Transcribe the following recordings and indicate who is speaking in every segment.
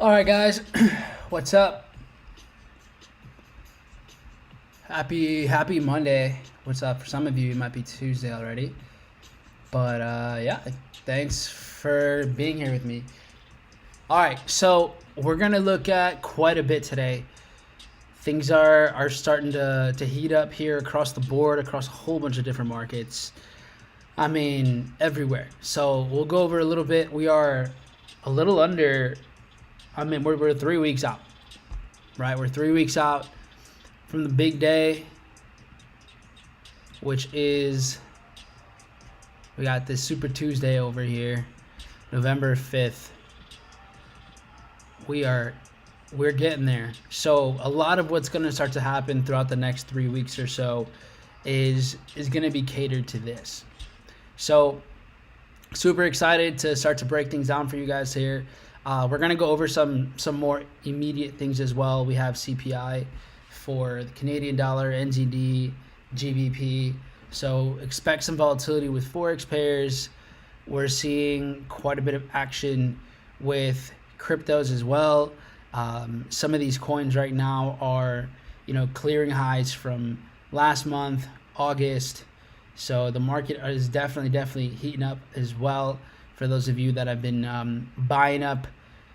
Speaker 1: All right, guys, what's up? Happy Monday. What's up? For some of you, it might be Tuesday already, but yeah, thanks for being here with me. All right, so we're gonna look at quite a bit today. Things are starting to heat up here across the board, across a whole bunch of different markets. I mean, everywhere. So we'll go over a little bit. We are a little under. I mean, we're 3 weeks out, right? We're 3 weeks out from the big day, which is, we got this Super Tuesday over here, November 5th. We're getting there. So a lot of what's going to start to happen throughout the next 3 weeks or so is going to be catered to this. So super excited to start to break things down for you guys here. We're going to go over some more immediate things as well. We have CPI for the Canadian dollar, NZD, GBP. So expect some volatility with forex pairs. We're seeing quite a bit of action with cryptos as well. Some of these coins right now are, clearing highs from last month, August. So the market is definitely heating up as well. For those of you that have been buying up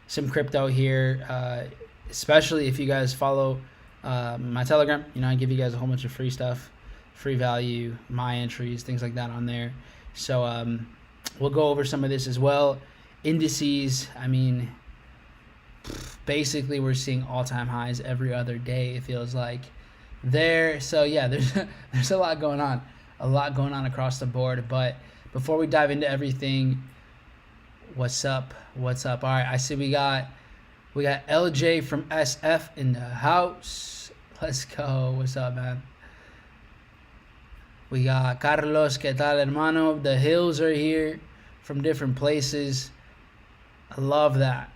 Speaker 1: some crypto here, especially if you guys follow my Telegram, I give you guys a whole bunch of free stuff, free value, my entries, things like that on there. So we'll go over some of this as well. Indices, I mean, basically we're seeing all-time highs every other day, it feels like there. So yeah, there's a lot going on across the board. But before we dive into everything, what's up? All right, I see we got LJ from SF in the house. Let's go. What's up, man? We got Carlos. ¿Qué tal, hermano? The hills are here from different places. I love that.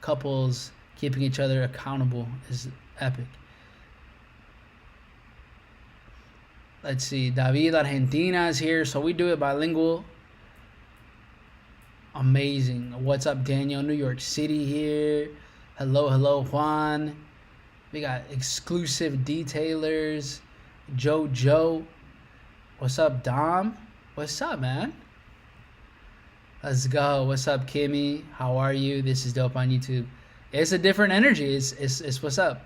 Speaker 1: Couples keeping each other accountable is epic. Let's see. David Argentina is here, so we do it bilingual. Amazing. What's up, Daniel? New York City here. Hello, Juan. We got exclusive detailers. Joe. What's up, Dom? What's up, man? Let's go. What's up, Kimmy? How are you? This is Dope on YouTube. It's a different energy. It's what's up.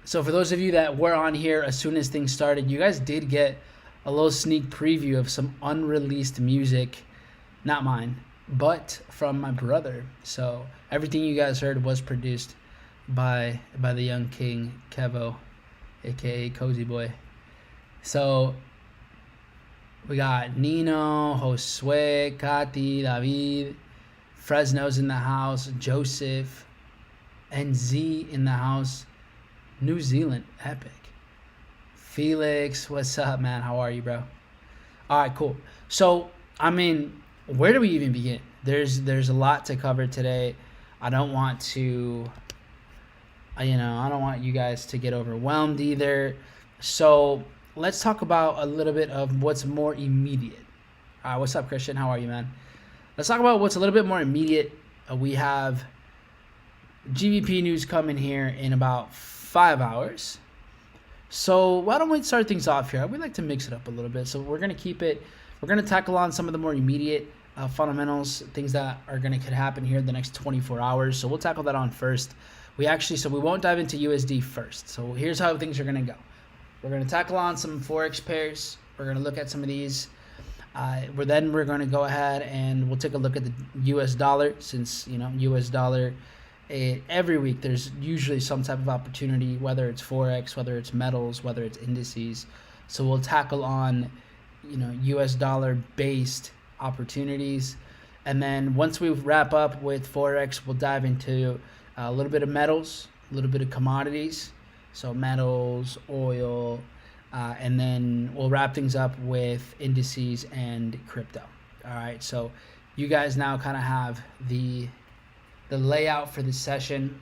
Speaker 1: So for those of you that were on here as soon as things started, you guys did get a little sneak preview of some unreleased music. Not mine, but from my brother. So everything you guys heard was produced by the young king, Kevo, aka Cozy Boy. So we got Nino, Josue, Kati, David, Fresno's in the house, Joseph, NZ in the house, New Zealand, epic. Felix, what's up, man? How are you, bro? All right, cool. So, I mean, where do we even begin? There's a lot to cover today. I don't want to, I don't want you guys to get overwhelmed either. So let's talk about a little bit of what's more immediate. What's up, Christian? How are you, man? Let's talk about what's a little bit more immediate. We have GBP news coming here in about 5 hours. So why don't we start things off here? We like to mix it up a little bit. So we're going to tackle on some of the more immediate fundamentals, things that could happen here in the next 24 hours. So we'll tackle that on first. We won't dive into USD first. So here's how things are going to go. We're going to tackle on some forex pairs. We're going to look at some of these. We're going to go ahead and we'll take a look at the U.S. dollar, since U.S. dollar. Every week there's usually some type of opportunity, whether it's forex, whether it's metals, whether it's indices. So we'll tackle on U.S. dollar based opportunities, and then once we wrap up with forex, we'll dive into a little bit of metals, a little bit of commodities, so metals, oil, and then we'll wrap things up with indices and crypto. All right, so you guys now kind of have the layout for this session.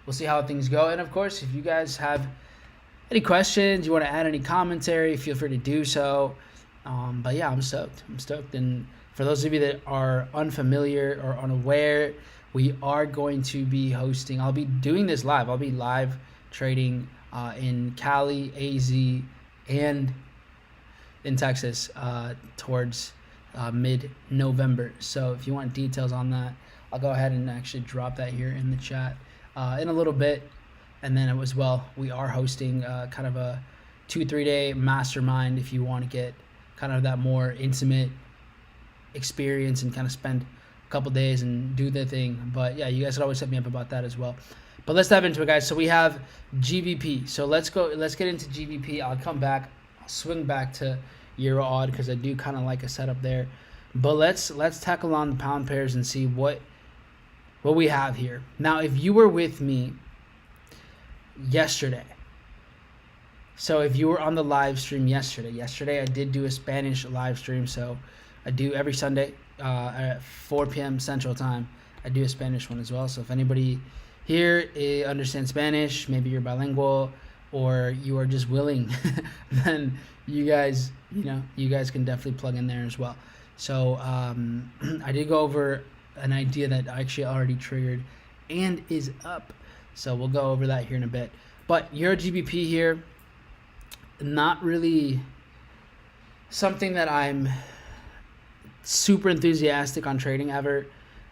Speaker 1: We'll see how things go, and of course, if you guys have any questions, you want to add any commentary, feel free to do so. But yeah, I'm stoked. And for those of you that are unfamiliar or unaware, we are going to be hosting. I'll be doing this live. I'll be live trading in Cali, AZ, and in Texas towards mid-November. So if you want details on that, I'll go ahead and actually drop that here in the chat in a little bit. And then as well, we are hosting kind of a 2-3 day mastermind if you want to get kind of that more intimate experience and kind of spend a couple days and do the thing. But yeah, you guys could always hit me up about that as well. But let's dive into it, guys. So we have GBP. So let's get into GBP. I'll come back. I'll swing back to Euro odd because I do kind of like a setup there. But let's tackle on the pound pairs and see what we have here. Now, if you were with me yesterday, so if you were on the live stream yesterday I did do a Spanish live stream. So I do every Sunday at 4 p.m. Central Time. I do a Spanish one as well. So if anybody here understands Spanish, maybe you're bilingual or you are just willing, then you guys can definitely plug in there as well. So I did go over an idea that I actually already triggered and is up. So we'll go over that here in a bit. But Euro GBP here, not really something that I'm super enthusiastic on trading ever.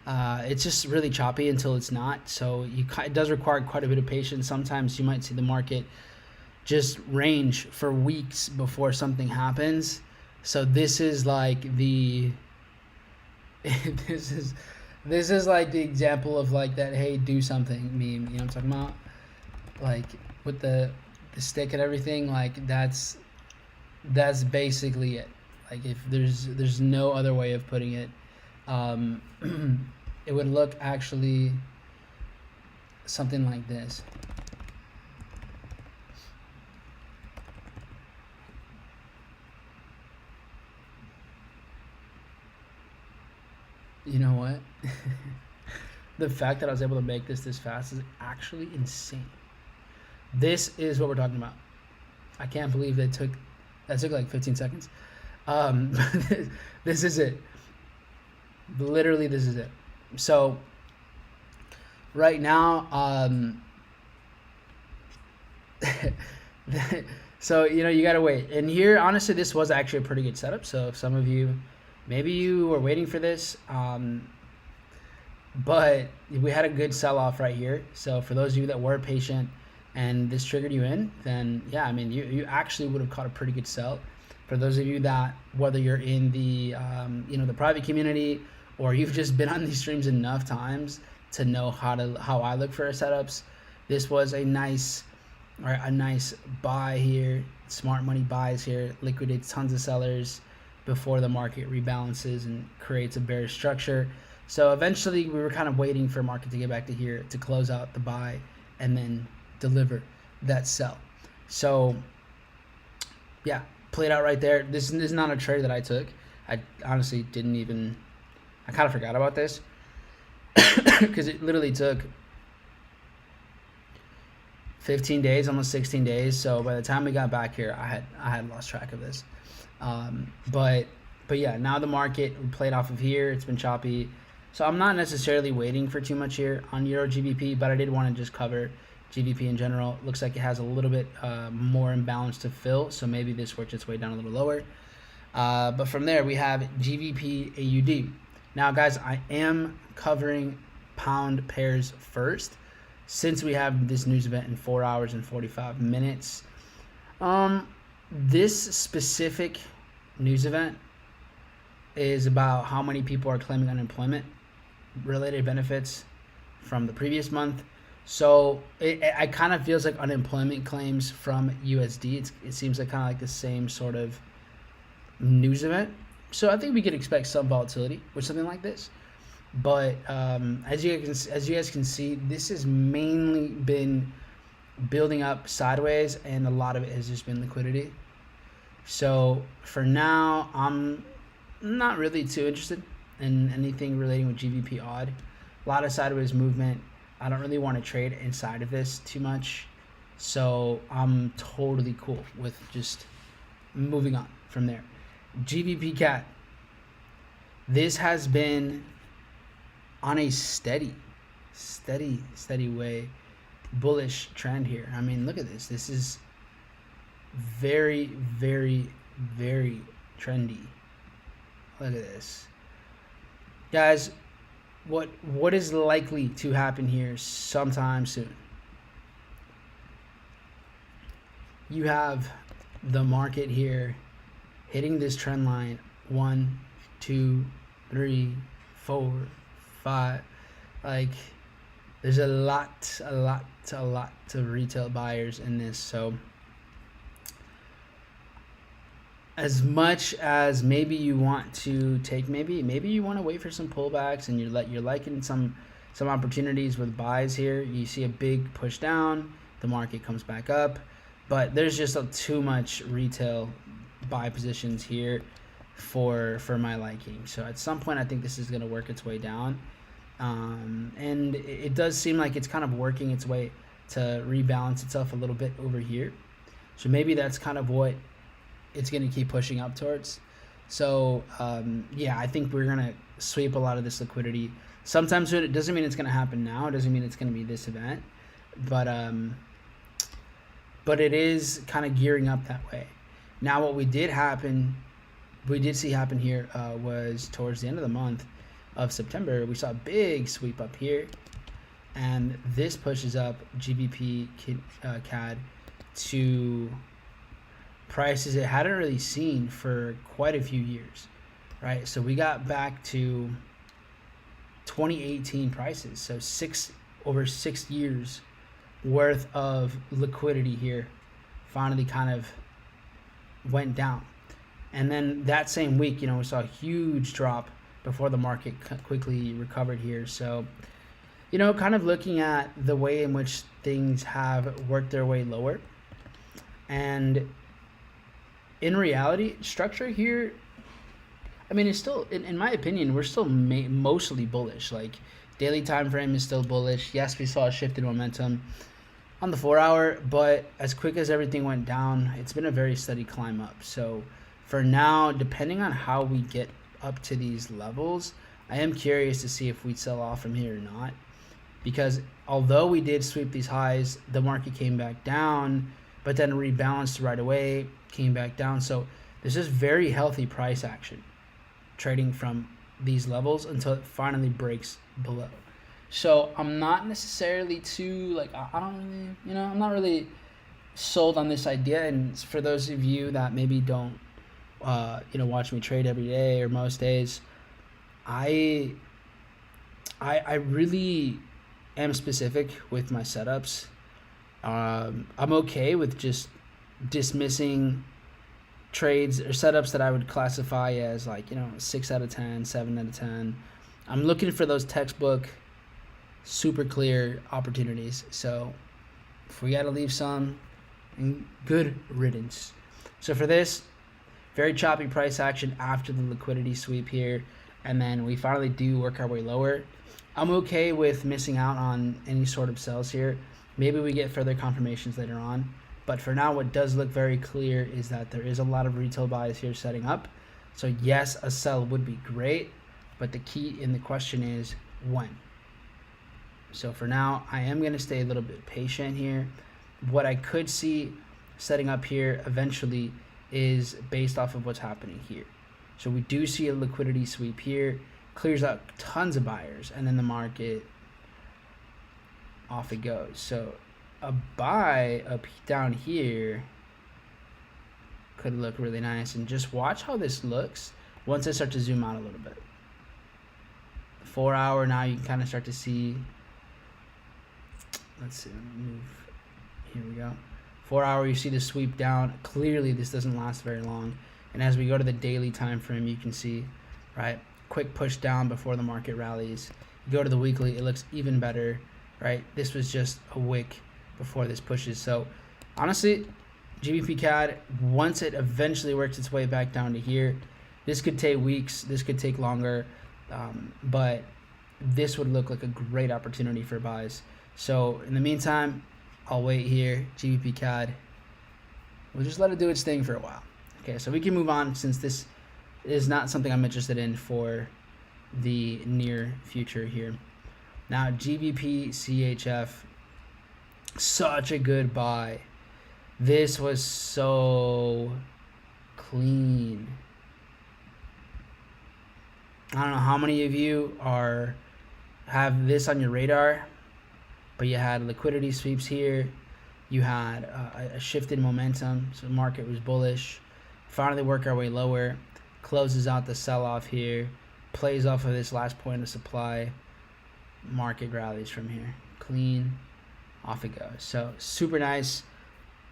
Speaker 1: It's just really choppy until it's not. So it does require quite a bit of patience. Sometimes you might see the market just range for weeks before something happens. So this is like the this is like the example of like that hey do something meme, you know what I'm talking about? Like with the stick and everything, like that's basically it. Like if there's no other way of putting it. It would look actually something like this. You know what? The fact that I was able to make this fast is actually insane. This is what we're talking about. I can't believe that took like 15 seconds. This is it. Literally, this is it. So right now, so you gotta wait. And here, honestly, this was actually a pretty good setup. So if some of you, maybe you were waiting for this, but we had a good sell-off right here. So for those of you that were patient and this triggered you in, then yeah, I mean, you actually would have caught a pretty good sell. For those of you that, whether you're in the the private community or you've just been on these streams enough times to know how I look for our setups, this was a nice buy here. Smart money buys here, liquidates tons of sellers before the market rebalances and creates a bearish structure. So eventually we were kind of waiting for market to get back to here to close out the buy and then deliver that sell. So yeah, played out right there. This is not a trade that I took. I honestly I kind of forgot about this because it literally took 15 days, almost 16 days. So by the time we got back here, I had lost track of this. But yeah, now the market, we played off of here. It's been choppy. So I'm not necessarily waiting for too much here on Euro GBP, but I did want to just cover GBP in general. Looks like it has a little bit more imbalance to fill. So maybe this works its way down a little lower. But from there, we have GBP AUD. Now, guys, I am covering pound pairs first since we have this news event in 4 hours and 45 minutes. This specific news event is about how many people are claiming unemployment related benefits from the previous month. So it kind of feels like unemployment claims from USD. It seems like kind of like the same sort of news event. So I think we could expect some volatility with something like this. But as you guys can see, this has mainly been building up sideways, and a lot of it has just been liquidity. So for now, I'm not really too interested in anything relating with GBP odd. A lot of sideways movement. I don't really want to trade inside of this too much. So I'm totally cool with just moving on from there. GBP CAD. This has been on a steady way bullish trend here. I mean, look at this. This is very, very, very trendy. Look at this. Guys, what is likely to happen here sometime soon? You have the market here hitting this trend line 1, 2, 3, 4, 5. Like, there's a lot of retail buyers in this. So as much as maybe you want to take, maybe you want to wait for some pullbacks, and you're liking some opportunities with buys here. You see a big push down, the market comes back up, but there's just too much retail buy positions here for my liking. So at some point, I think this is going to work its way down, and it does seem like it's kind of working its way to rebalance itself a little bit over here. So maybe that's kind of what it's going to keep pushing up towards. So yeah, I think we're going to sweep a lot of this liquidity. Sometimes it doesn't mean it's going to happen now. It doesn't mean it's going to be this event, but it is kind of gearing up that way. Now, what we did see happen here was towards the end of the month of September, we saw a big sweep up here, and this pushes up GBP CAD to prices it hadn't really seen for quite a few years, right? So we got back to 2018 prices, so over 6 years worth of liquidity here finally kind of went down. And then that same week, we saw a huge drop before the market quickly recovered here. So, kind of looking at the way in which things have worked their way lower. And in reality, structure here, I mean, it's still, in my opinion, we're still mostly bullish. Like, daily time frame is still bullish. Yes, we saw a shift in momentum on the 4-hour, but as quick as everything went down, it's been a very steady climb up. So for now, depending on how we get up to these levels, I am curious to see if we sell off from here or not. Because although we did sweep these highs, the market came back down, but then rebalanced right away, came back down. So there's just very healthy price action trading from these levels until it finally breaks below. So I'm not necessarily too, I don't really, I'm not really sold on this idea. And for those of you that maybe don't, watch me trade every day or most days, I really am specific with my setups. I'm okay with just dismissing trades or setups that I would classify as 6 out of 10, 7 out of 10. I'm looking for those textbook, super clear opportunities. So if we got to leave some, good riddance. So for this, very choppy price action after the liquidity sweep here, and then we finally do work our way lower. I'm okay with missing out on any sort of sells here. Maybe we get further confirmations later on. But for now, what does look very clear is that there is a lot of retail buys here setting up. So yes, a sell would be great, but the key in the question is when. So for now, I am going to stay a little bit patient here. What I could see setting up here eventually is based off of what's happening here. So we do see a liquidity sweep here, clears out tons of buyers, and then the market, off it goes. So a buy up down here could look really nice. And just watch how this looks once I start to zoom out a little bit. 4 hour now, you can kind of start to see. Let's see, let me move. Here we go. 4 hour, you see the sweep down. Clearly, this doesn't last very long. And as we go to the daily time frame, you can see, right, quick push down before the market rallies. You go to the weekly, it looks even better, right? This was just a wick before this pushes. So honestly, GBP CAD, once it eventually works its way back down to here, this could take weeks, this could take longer, but this would look like a great opportunity for buys. So in the meantime, I'll wait here. GBP CAD, we'll just let it do its thing for a while. Okay, so we can move on since this is not something I'm interested in for the near future here. Now GBP CHF, such a good buy. This was so clean. I don't know how many of you have this on your radar, but you had liquidity sweeps here. You had a shift in momentum, so the market was bullish. Finally work our way lower, closes out the sell-off here, plays off of this last point of supply, market rallies from here. Clean, off it goes. So super nice.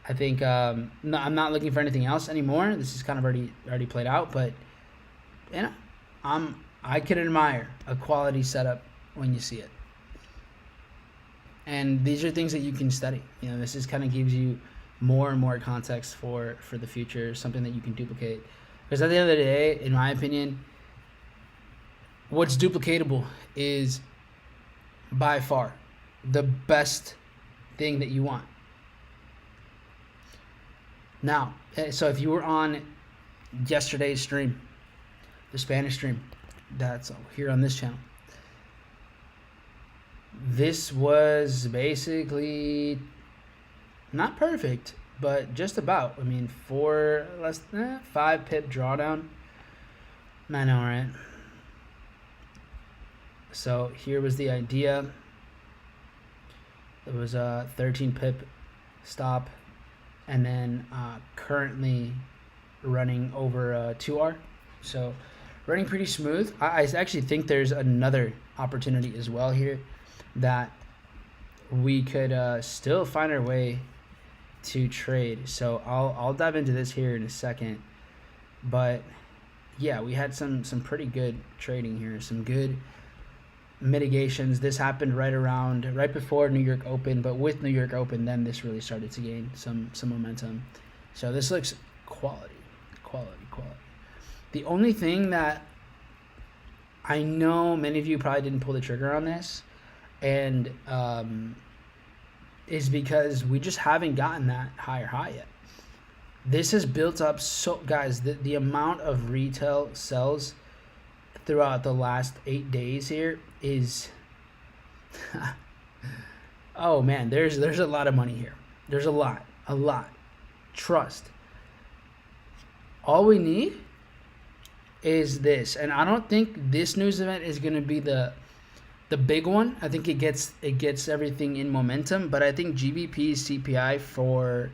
Speaker 1: I think I'm not looking for anything else anymore. This is kind of already played out, but you know, I can admire a quality setup when you see it. And these are things that you can study. You know, this is kind of gives you more and more context for the future, something that you can duplicate. Because at the end of the day, in my opinion, what's duplicatable is by far the best thing that you want. Now, so if you were on yesterday's stream, the Spanish stream, that's here on this channel, this was basically not perfect, but just about. I mean, 5 pip drawdown. I know, right? So here was the idea. It was a 13 pip stop, and then currently running over a 2R. So running pretty smooth. I actually think there's another opportunity as well here that we could still find our way to trade. So I'll dive into this here in a second. But yeah, we had some pretty good trading here, some good mitigations. This happened right before New York Open, but with New York Open, then this really started to gain some momentum. So this looks quality. The only thing that I know many of you probably didn't pull the trigger on this, and is because we just haven't gotten that higher high yet. This has built up, so guys, the amount of retail sells throughout the last 8 days here is oh man, there's a lot of money here. There's a lot. Trust. All we need is this, and I don't think this news event is going to be the big one. I think it gets everything in momentum, but I think GBP CPI for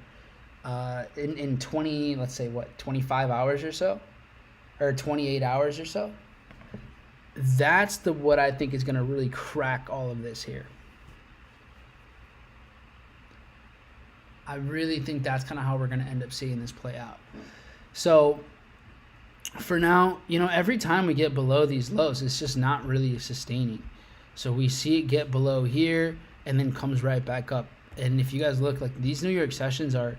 Speaker 1: in 20, let's say 25 hours or so, or 28 hours or so, that's what I think is going to really crack all of this here. I really think that's kind of how we're going to end up seeing this play out. So for now, you know, every time we get below these lows, it's just not really sustaining. So we see it get below here and then comes right back up. And if you guys look, like, these New York sessions are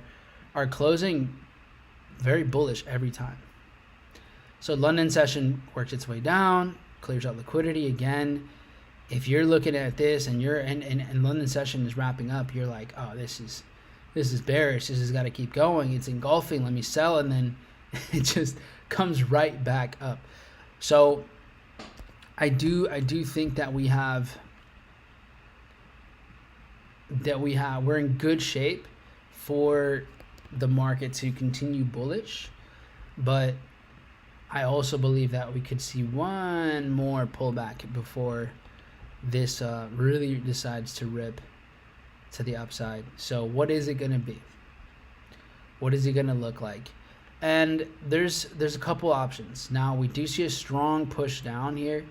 Speaker 1: closing very bullish every time. So London session works its way down, clears out liquidity again. If you're looking at this and and London session is wrapping up, you're like, oh, this is bearish. This has got to keep going. It's engulfing. Let me sell, and then it just comes right back up. So I do think that we're in good shape for the market to continue bullish, but I also believe that we could see one more pullback before this really decides to rip to the upside. So what is it going to be? What is it going to look like? And there's a couple options. Now we do see a strong push down here.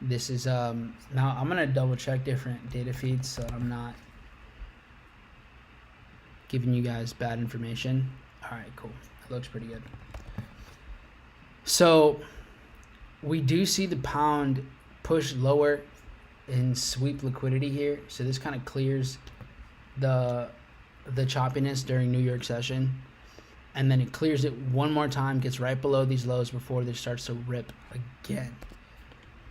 Speaker 1: This is now I'm gonna double check different data feeds so I'm not giving you guys bad information. All right, cool. That looks pretty good. So we do see the pound push lower in sweep liquidity here. So this kind of clears the choppiness during New York session. And then it clears it one more time, gets right below these lows before it starts to rip again.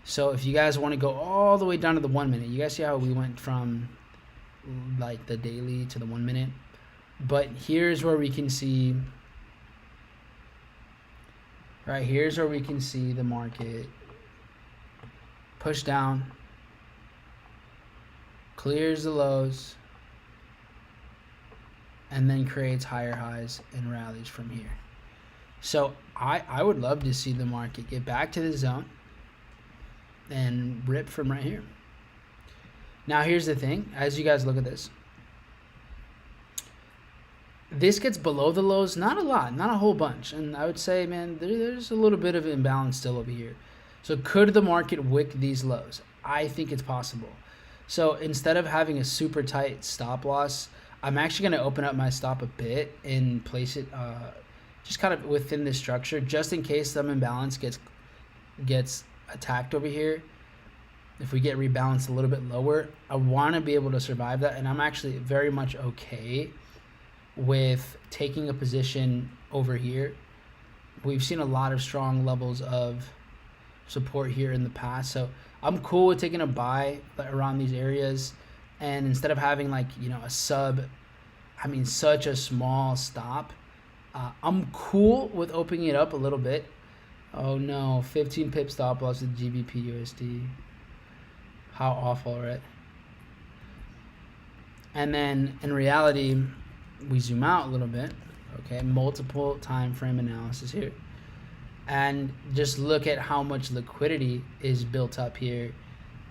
Speaker 1: So if you guys want to go all the way down to the 1 minute, you guys see how we went from like the daily to the 1 minute? But here's where we can see, right, here's where we can see the market push down, clears the lows, and then creates higher highs and rallies from here. So I would love to see the market get back to the zone and rip from right here. Now here's the thing, as you guys look at this, this gets below the lows, not a lot, not a whole bunch. And I would say, man, there's a little bit of imbalance still over here. So could the market wick these lows? I think it's possible. So instead of having a super tight stop loss, I'm actually going to open up my stop a bit and place it just kind of within this structure, just in case some imbalance gets attacked over here. If we get rebalanced a little bit lower, I want to be able to survive that. And I'm actually very much okay with taking a position over here. We've seen a lot of strong levels of support here in the past, so I'm cool with taking a buy around these areas. And instead of having like, you know, such a small stop, I'm cool with opening it up a little bit. Oh no, 15 pip stop loss with GBP USD. How awful, right? And then in reality, we zoom out a little bit, okay, multiple time frame analysis here, and just look at how much liquidity is built up here.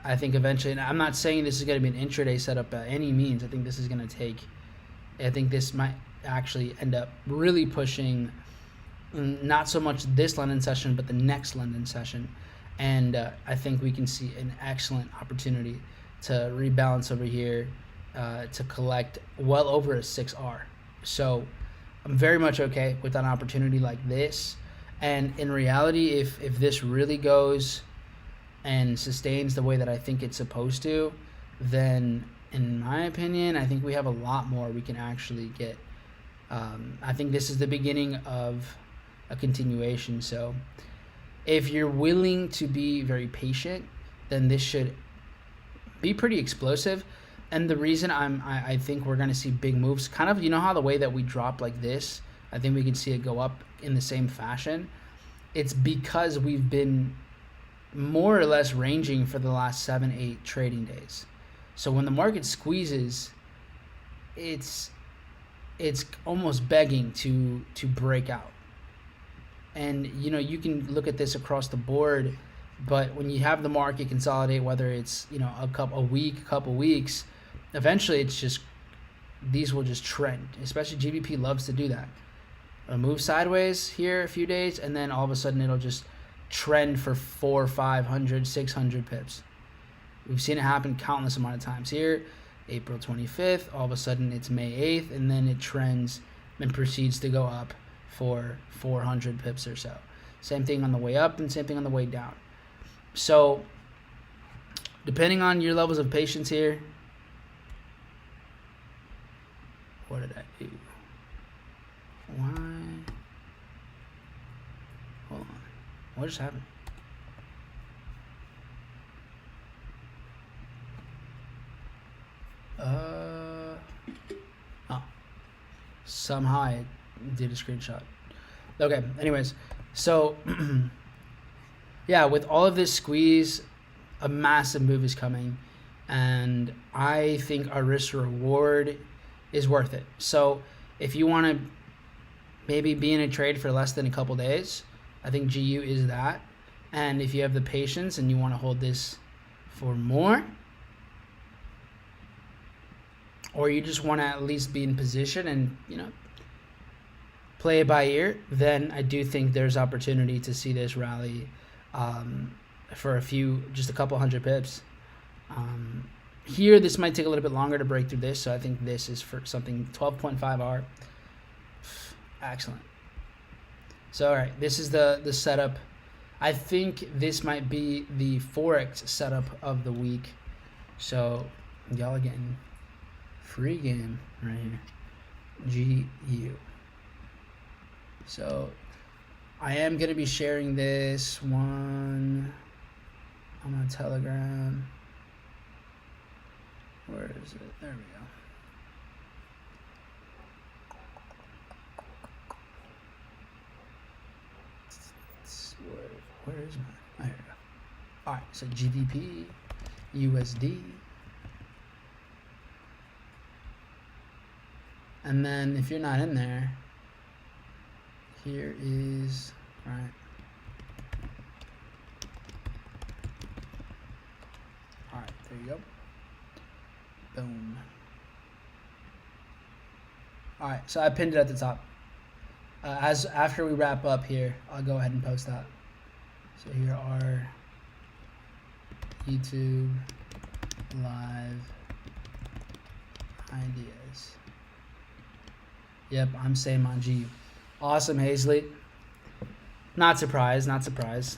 Speaker 1: I think eventually, and I'm not saying this is going to be an intraday setup by any means. I think this is going to take, I think this might actually end up really pushing not so much this London session, but the next London session. And I think we can see an excellent opportunity to rebalance over here, to collect well over a 6R. So I'm very much okay with an opportunity like this. And in reality, if this really goes and sustains the way that I think it's supposed to, then in my opinion, I think we have a lot more we can actually get. I think this is the beginning of a continuation. So if you're willing to be very patient, then this should be pretty explosive. And the reason I think we're going to see big moves, kind of, you know how the way that we drop like this, I think we can see it go up in the same fashion. It's because we've been more or less ranging for the last 7-8 trading days. So when the market squeezes, it's almost begging to break out. And you know, you can look at this across the board, but when you have the market consolidate, whether it's, you know, a couple weeks, eventually it's just, these will just trend. Especially GBP loves to do that. It'll move sideways here a few days, and then all of a sudden it'll just trend for 400, 500, 600 pips. We've seen it happen countless amount of times here. April 25th, all of a sudden it's May 8th, and then it trends and proceeds to go up for 400 pips or so. Same thing on the way up and same thing on the way down. So depending on your levels of patience here, what did I do? Why? Hold on. What just happened? Oh. Somehow I did a screenshot. Okay, anyways. So, yeah, with all of this squeeze, a massive move is coming. And I think our risk reward is worth it. So, if you want to maybe be in a trade for less than a couple days, I think GU is that. And if you have the patience and you want to hold this for more, or you just want to at least be in position and, you know, play it by ear, then I do think there's opportunity to see this rally for just a couple hundred pips. Here, this might take a little bit longer to break through this, so I think this is for something 12.5R. Excellent. So, all right, this is the setup. I think this might be the forex setup of the week. So, y'all are getting free game right here. GU. So, I am going to be sharing this one on my Telegram. Where is it? There we go. Where is mine? There we go. All right, so GBP, USD. And then if you're not in there, here is, all right. All right, there you go. Boom. All right, so I pinned it at the top. After we wrap up here, I'll go ahead and post that. So here are YouTube live ideas. Yep, I'm same on GU. Awesome, Hazley. Not surprised, not surprised.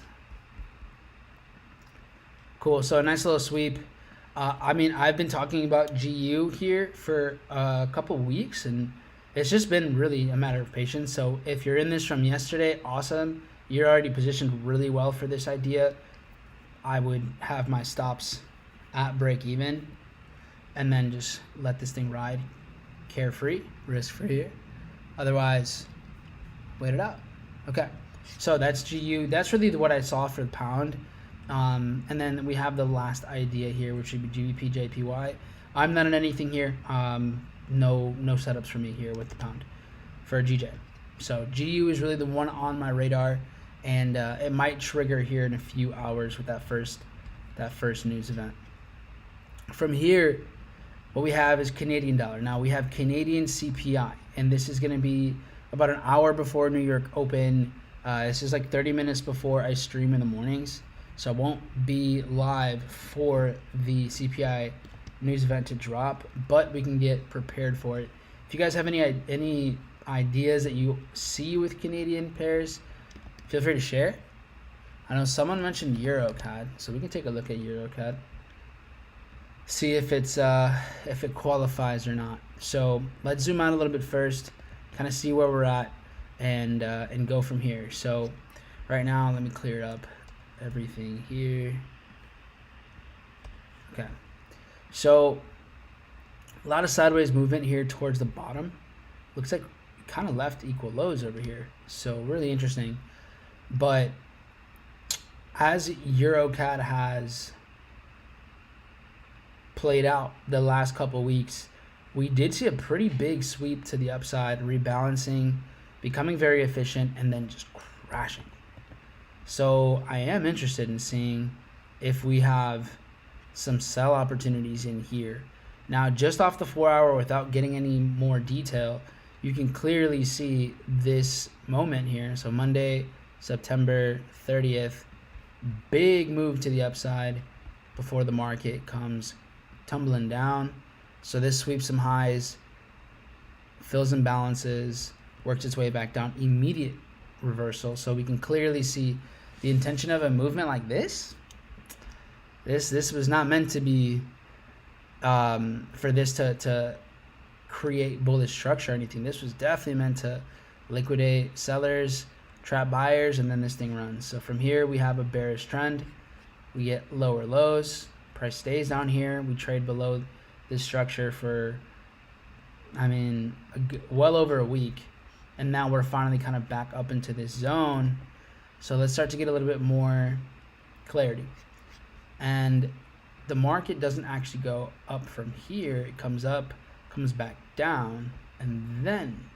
Speaker 1: Cool, so a nice little sweep. I mean, I've been talking about GU here for a couple weeks, and it's just been really a matter of patience. So if you're in this from yesterday, awesome. You're already positioned really well for this idea. I would have my stops at break even and then just let this thing ride carefree, risk-free. Otherwise, wait it out. Okay, so that's GU. That's really what I saw for the pound. And then we have the last idea here, which would be GBP, JPY. I'm not in anything here. No setups for me here with the pound for GJ. So GU is really the one on my radar, and it might trigger here in a few hours with that first news event. From here, what we have is Canadian dollar. Now we have Canadian CPI, and this is going to be about an hour before New York open. This is like 30 minutes before I stream in the mornings, so I won't be live for the CPI news event to drop, but we can get prepared for it. If you guys have any ideas that you see with Canadian pairs, feel free to share. I know someone mentioned EuroCAD, so we can take a look at EuroCAD, see if it qualifies or not. So let's zoom out a little bit first, kind of see where we're at, and go from here. So right now, let me clear up everything here. Okay, so a lot of sideways movement here towards the bottom. Looks like kind of left equal lows over here, so really interesting. But as EuroCAD has played out the last couple weeks, we did see a pretty big sweep to the upside, rebalancing, becoming very efficient, and then just crashing. So I am interested in seeing if we have some sell opportunities in here. Now, just off the 4 hour, without getting any more detail, you can clearly see this moment here. So Monday, September 30th, big move to the upside before the market comes tumbling down. So this sweeps some highs, fills imbalances, works its way back down, immediate reversal. So we can clearly see the intention of a movement like this. This was not meant to be for this to create bullish structure or anything. This was definitely meant to liquidate sellers, trap buyers, and then this thing runs. So from here we have a bearish trend. We get lower lows. Price stays down here. We trade below this structure for, I mean, well over a week. And now we're finally kind of back up into this zone. So let's start to get a little bit more clarity. And the market doesn't actually go up from here. It comes up, comes back down, and then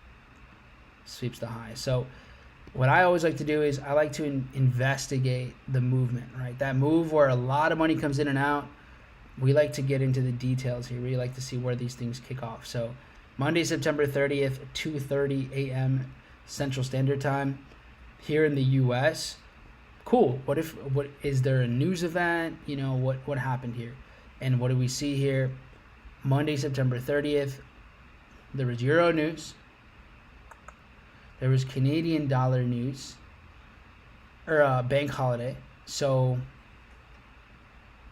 Speaker 1: sweeps the high. So what I always like to do is I like to investigate the movement, right? That move where a lot of money comes in and out. We like to get into the details here. We like to see where these things kick off. So Monday, September 30th, 2:30 a.m. Central Standard Time here in the US. Cool. What is there a news event? You know, what happened here? And what do we see here? Monday, September 30th, there was Euro news. There was Canadian dollar news, or bank holiday. So,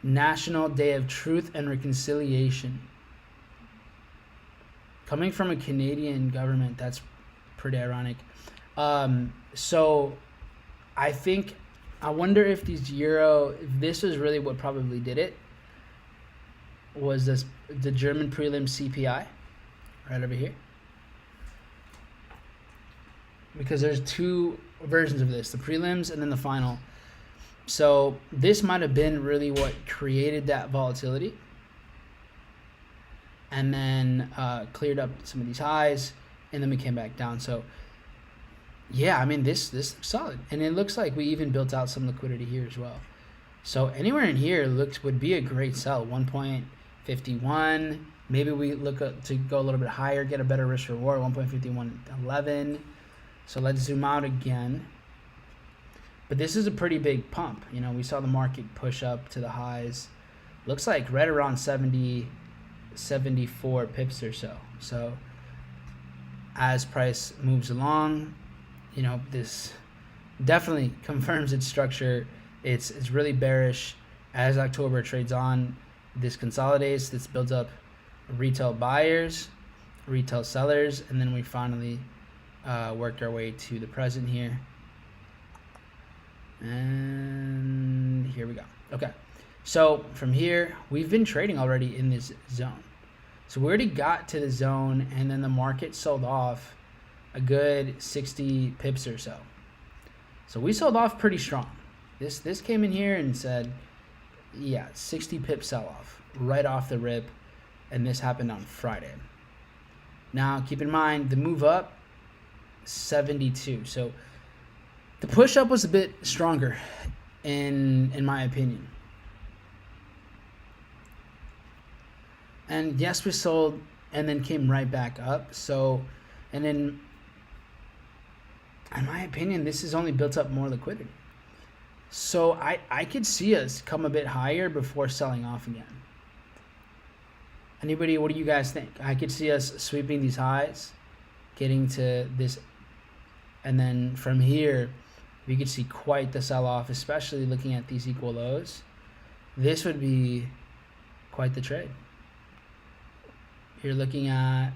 Speaker 1: National Day of Truth and Reconciliation. Coming from a Canadian government, that's pretty ironic. So, I wonder if if this was really what probably did it. Was the German prelim CPI right over here? Because there's two versions of this, the prelims and then the final. So this might have been really what created that volatility, and then cleared up some of these highs, and then we came back down. So yeah, I mean, this looks solid, and it looks like we even built out some liquidity here as well. So anywhere in here would be a great sell. 1.51. Maybe we look to go a little bit higher, get a better risk reward. 1.5111. So let's zoom out again. But this is a pretty big pump. You know, we saw the market push up to the highs. Looks like right around 70, 74 pips or so. So as price moves along, you know, this definitely confirms its structure. It's really bearish. As October trades on, this consolidates, this builds up retail buyers, retail sellers, and then we finally worked our way to the present here. And here we go. Okay, so from here, we've been trading already in this zone. So we already got to the zone, and then the market sold off a good 60 pips or so. So we sold off pretty strong. This came in here and said, yeah, 60 pip sell off right off the rip, and this happened on Friday. Now keep in mind the move up 72. So the push up was a bit stronger in my opinion. And yes, we sold and then came right back up. So, and then in my opinion, this has only built up more liquidity. So I could see us come a bit higher before selling off again. Anybody, what do you guys think? I could see us sweeping these highs, getting to this, and then from here, we could see quite the sell-off, especially looking at these equal lows. This would be quite the trade. You're looking at,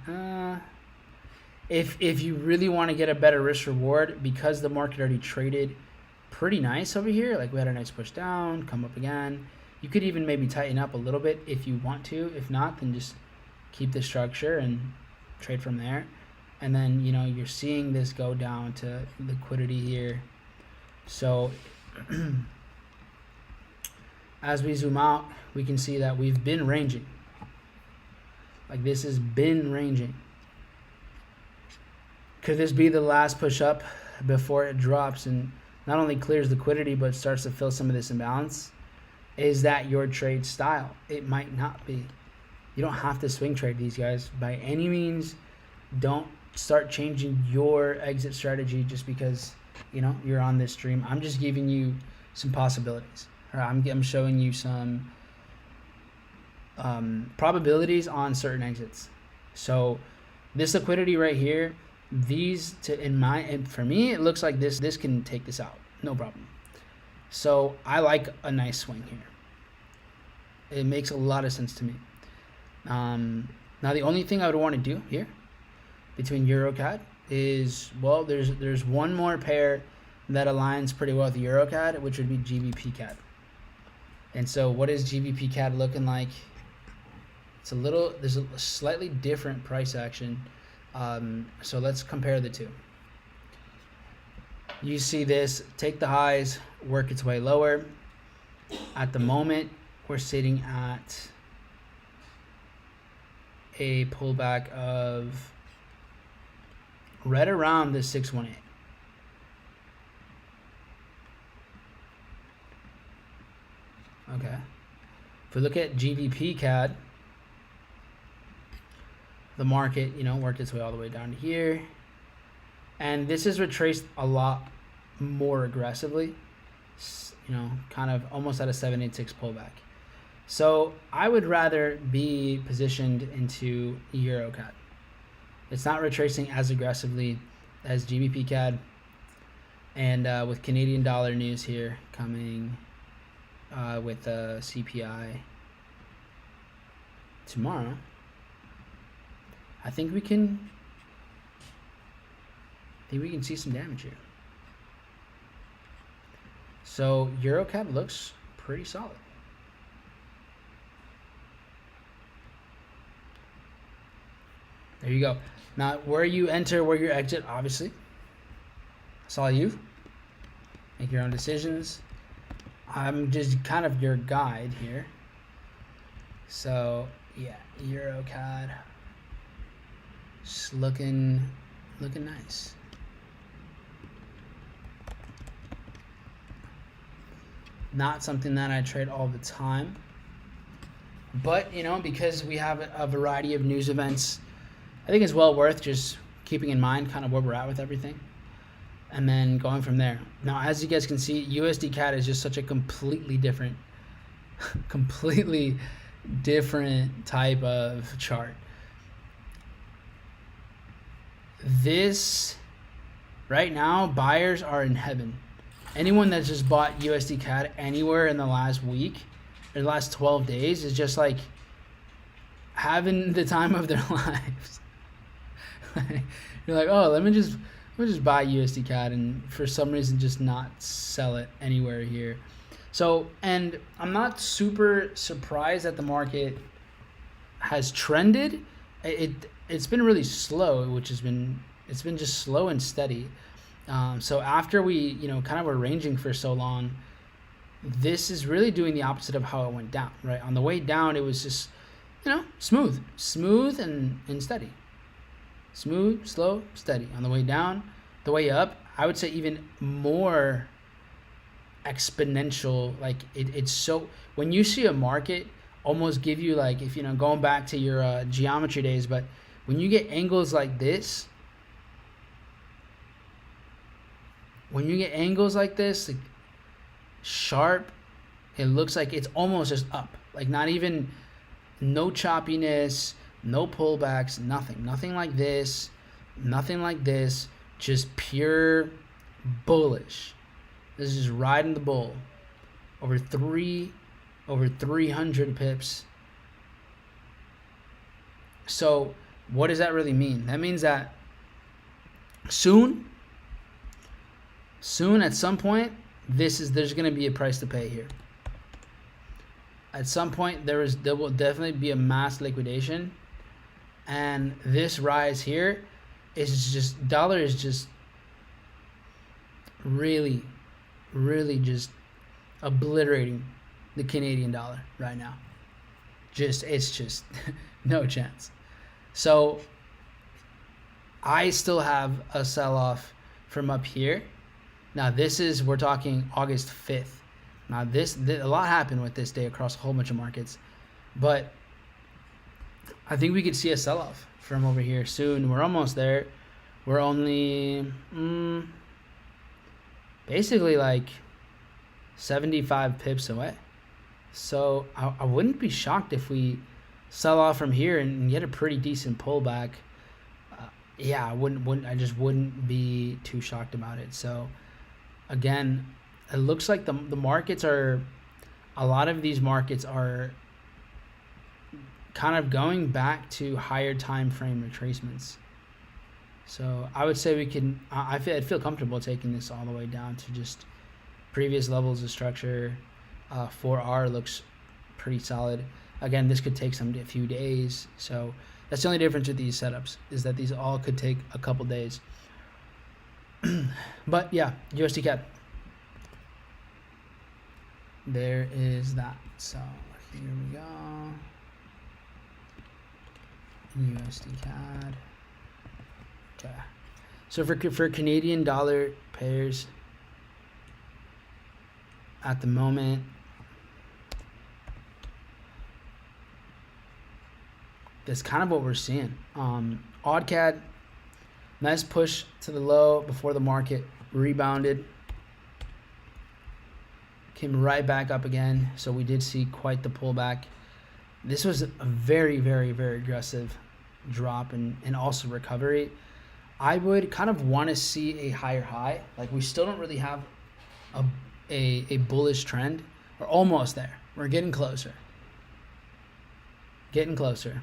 Speaker 1: if you really want to get a better risk reward, because the market already traded pretty nice over here, like we had a nice push down, come up again. You could even maybe tighten up a little bit if you want to. If not, then just keep the structure and trade from there. And then, you know, you're seeing this go down to liquidity here. So as we zoom out, we can see that we've been ranging. Like this has been ranging. Could this be the last push up before it drops and not only clears liquidity but starts to fill some of this imbalance? Is that your trade style? It might not be. You don't have to swing trade these guys by any means. Don't start changing your exit strategy just because, you know, you're on this stream. I'm just giving you some possibilities. I'm showing you some probabilities on certain exits. So this liquidity right here, for me, it looks like this can take this out, no problem. So I like a nice swing here. It makes a lot of sense to me. Now the only thing I would want to do here between EuroCAD is, well, there's one more pair that aligns pretty well with EuroCAD, which would be GBP-CAD. And so what is GBP-CAD looking like? There's a slightly different price action. So let's compare the two. You see this take the highs, work its way lower. At the moment, we're sitting at a pullback of right around the 618. Okay. If we look at GBP CAD, the market, you know, worked its way all the way down to here. And this is retraced a lot more aggressively, kind of almost at a 786 pullback. So I would rather be positioned into Euro CAD. It's not retracing as aggressively as GBP CAD. And with Canadian dollar news here coming with CPI tomorrow, I think we can see some damage here. So EuroCAD looks pretty solid. There you go. Now, where you enter, where you exit, obviously, it's all you. Make your own decisions. I'm just kind of your guide here. So yeah, EuroCAD, just looking nice. Not something that I trade all the time, but because we have a variety of news events, I think it's well worth just keeping in mind kind of where we're at with everything, and then going from there. Now, as you guys can see, USD CAD is just such a completely different type of chart. This right now, buyers are in heaven. Anyone that's just bought USD CAD anywhere in the last week or the last 12 days is just like having the time of their lives. You're like, oh, let me just buy USD CAD and for some reason just not sell it anywhere here. So, and I'm not super surprised that the market has trended. It's been really slow, it's been just slow and steady. So after we, kind of were ranging for so long, this is really doing the opposite of how it went down, right? On the way down, it was just, smooth and steady. Smooth, slow, steady. On the way down, the way up, I would say even more exponential. Like it's so, when you see a market almost give you like, if going back to your geometry days, but when you get angles like this, like sharp, it looks like it's almost just up. Like not even, no choppiness, no pullbacks, nothing like this, just pure bullish. This is riding the bull over 300 pips. So what does that really mean? That means that soon at some point, there's going to be a price to pay here. At some point, there will definitely be a mass liquidation, and this rise here is just, dollar is just really just obliterating the Canadian dollar right now. It's just no chance. So I still have a sell-off from up here. Now we're talking August 5th. Now a lot happened with this day across a whole bunch of markets, but I think we could see a sell-off from over here soon. We're almost there. We're only basically like 75 pips away. So I wouldn't be shocked if we sell off from here and get a pretty decent pullback. I just wouldn't be too shocked about it. So again, it looks like the markets a lot of these markets are kind of going back to higher time frame retracements. So I would say I'd feel comfortable taking this all the way down to just previous levels of structure. 4R looks pretty solid. Again, this could take a few days. So that's the only difference with these setups, is that these all could take a couple days. But yeah, USD CAD. There is that. So here we go. USD CAD. Okay. So for Canadian dollar pairs at the moment, that's kind of what we're seeing. AutoCAD, Nice push to the low before the market rebounded. Came right back up again. So we did see quite the pullback. This was a very, very, very aggressive drop and also recovery. I would kind of want to see a higher high. Like, we still don't really have a bullish trend. We're almost there. We're getting closer. Getting closer.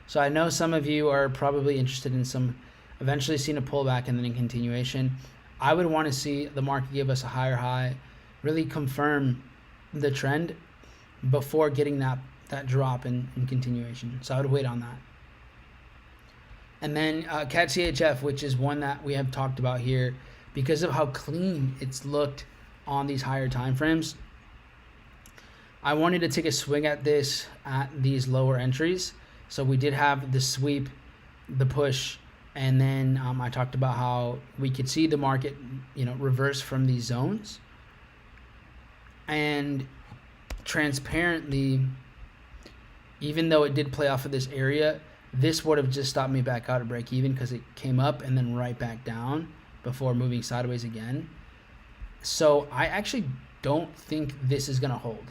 Speaker 1: So I know some of you are probably interested in eventually seeing a pullback and then a continuation. I would want to see the market give us a higher high, really confirm the trend before getting that drop in continuation. So I would wait on that. And then CAD CHF, which is one that we have talked about here because of how clean it's looked on these higher time frames. I wanted to take a swing at this at these lower entries. So we did have the sweep, the push, and then I talked about how we could see the market, reverse from these zones. And transparently, even though it did play off of this area, this would have just stopped me back out at break even because it came up and then right back down before moving sideways again. So I actually don't think this is going to hold.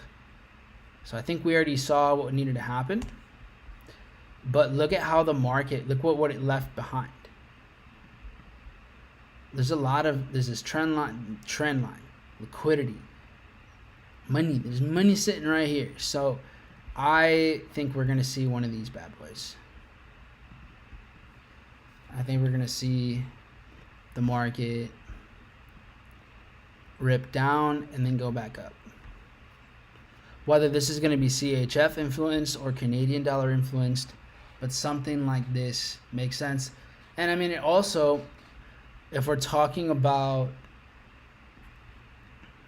Speaker 1: So I think we already saw what needed to happen. But look at how the market, look what it left behind. There's this trend line, liquidity, money. There's money sitting right here. So I think we're going to see one of these bad boys. I think we're going to see the market rip down and then go back up. Whether this is going to be CHF influenced or Canadian dollar influenced, but something like this makes sense. And I mean, it also, if we're talking about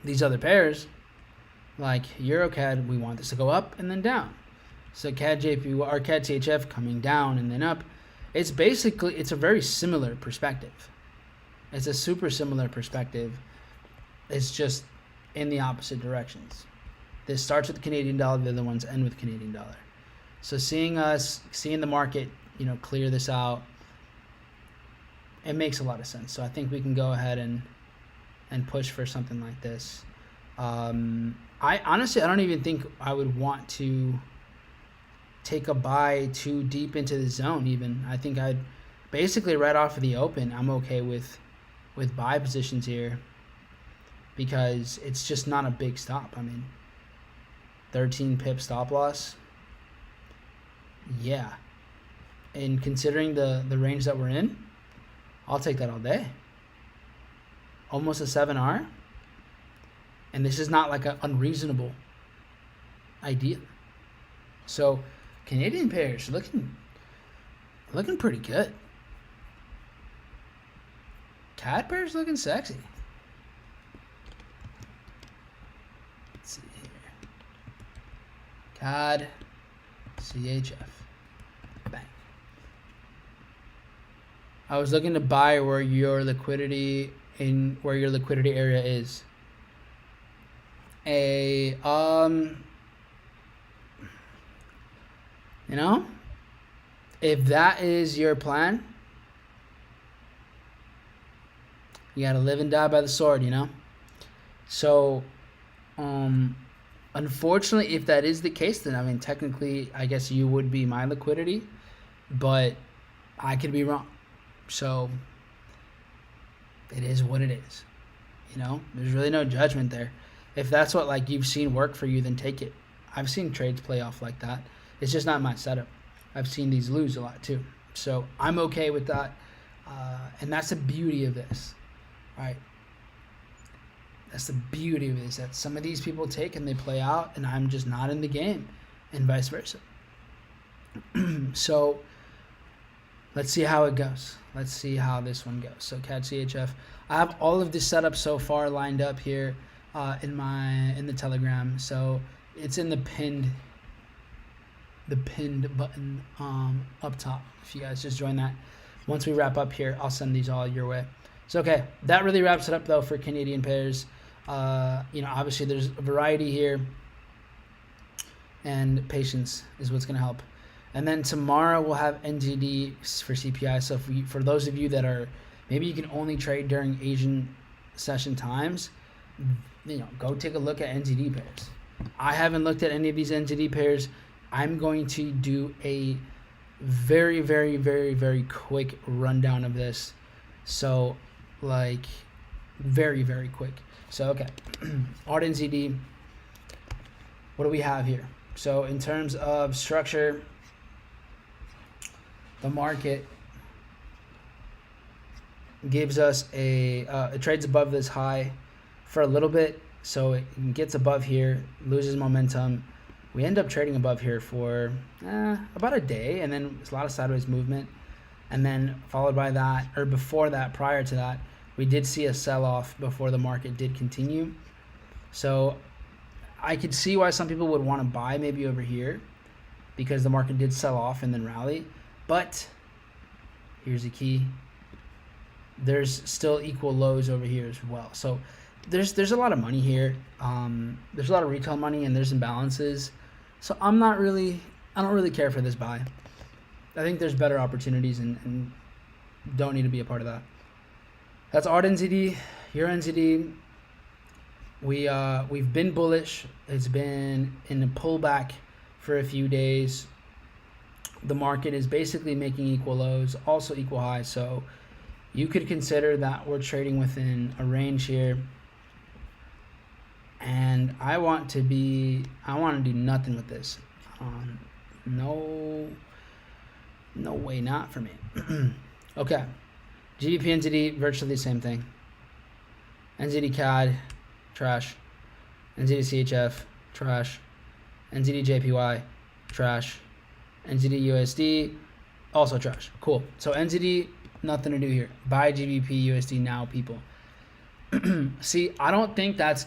Speaker 1: these other pairs, like EuroCAD, we want this to go up and then down. So CAD JPY or CAD CHF coming down and then up. It's a very similar perspective. It's a super similar perspective. It's just in the opposite directions. This starts with the Canadian dollar, the other ones end with Canadian dollar. So seeing the market, clear this out, it makes a lot of sense. So I think we can go ahead and push for something like this. I don't even think I would want to take a buy too deep into the zone even. I think I'd basically right off of the open, I'm okay with buy positions here because it's just not a big stop. I mean, 13 pip stop loss. Yeah. And considering the range that we're in, I'll take that all day. Almost a 7R. And this is not like an unreasonable idea. So Canadian pairs looking pretty good. CAD pairs looking sexy. Let's see here. CAD CHF. Bang. I was looking to buy where your liquidity area is. If that is your plan, you gotta live and die by the sword, So, unfortunately, if that is the case, then technically, I guess you would be my liquidity, but I could be wrong. So, it is what it is. There's really no judgment there. If that's what you've seen work for you, then take it. I've seen trades play off like that. It's just not my setup. I've seen these lose a lot too. So I'm okay with that. And that's the beauty of this. Right? That's the beauty of this, that some of these people take and they play out and I'm just not in the game, and vice versa. So let's see how it goes. Let's see how this one goes. So CAD CHF. I have all of this set up so far lined up here in the Telegram. So it's in the pinned button up top. If you guys just join that. Once we wrap up here, I'll send these all your way. So okay, that really wraps it up though for Canadian pairs. Obviously there's a variety here, and patience is what's going to help. And then tomorrow we'll have NZD for CPI. So for those of you that are, maybe you can only trade during Asian session times, go take a look at NZD pairs. I haven't looked at any of these NZD pairs. I'm going to do a very, very, very, very quick rundown of this. So like very, very quick. So, okay, ARD NZD, what do we have here? So in terms of structure, the market gives us it trades above this high for a little bit. So it gets above here, loses momentum. We end up trading above here for about a day, and then it's a lot of sideways movement. And then followed by that, or before that, prior to that, we did see a sell-off before the market did continue. So I could see why some people would want to buy maybe over here because the market did sell off and then rally. But here's the key. There's still equal lows over here as well. So there's a lot of money here. There's a lot of retail money and there's imbalances. So I don't really care for this buy. I think there's better opportunities and don't need to be a part of that. That's ARD NZD, Euro NZD. We've been bullish. It's been in a pullback for a few days. The market is basically making equal lows, also equal highs. So you could consider that we're trading within a range here. And I want to do nothing with this. No way, not for me. Okay. GBP NZD, virtually the same thing. NZD CAD, trash. NZD CHF, trash. NZD JPY, trash. NZD USD, also trash. Cool. So NZD, nothing to do here. Buy GBP USD now, people. See, I don't think that's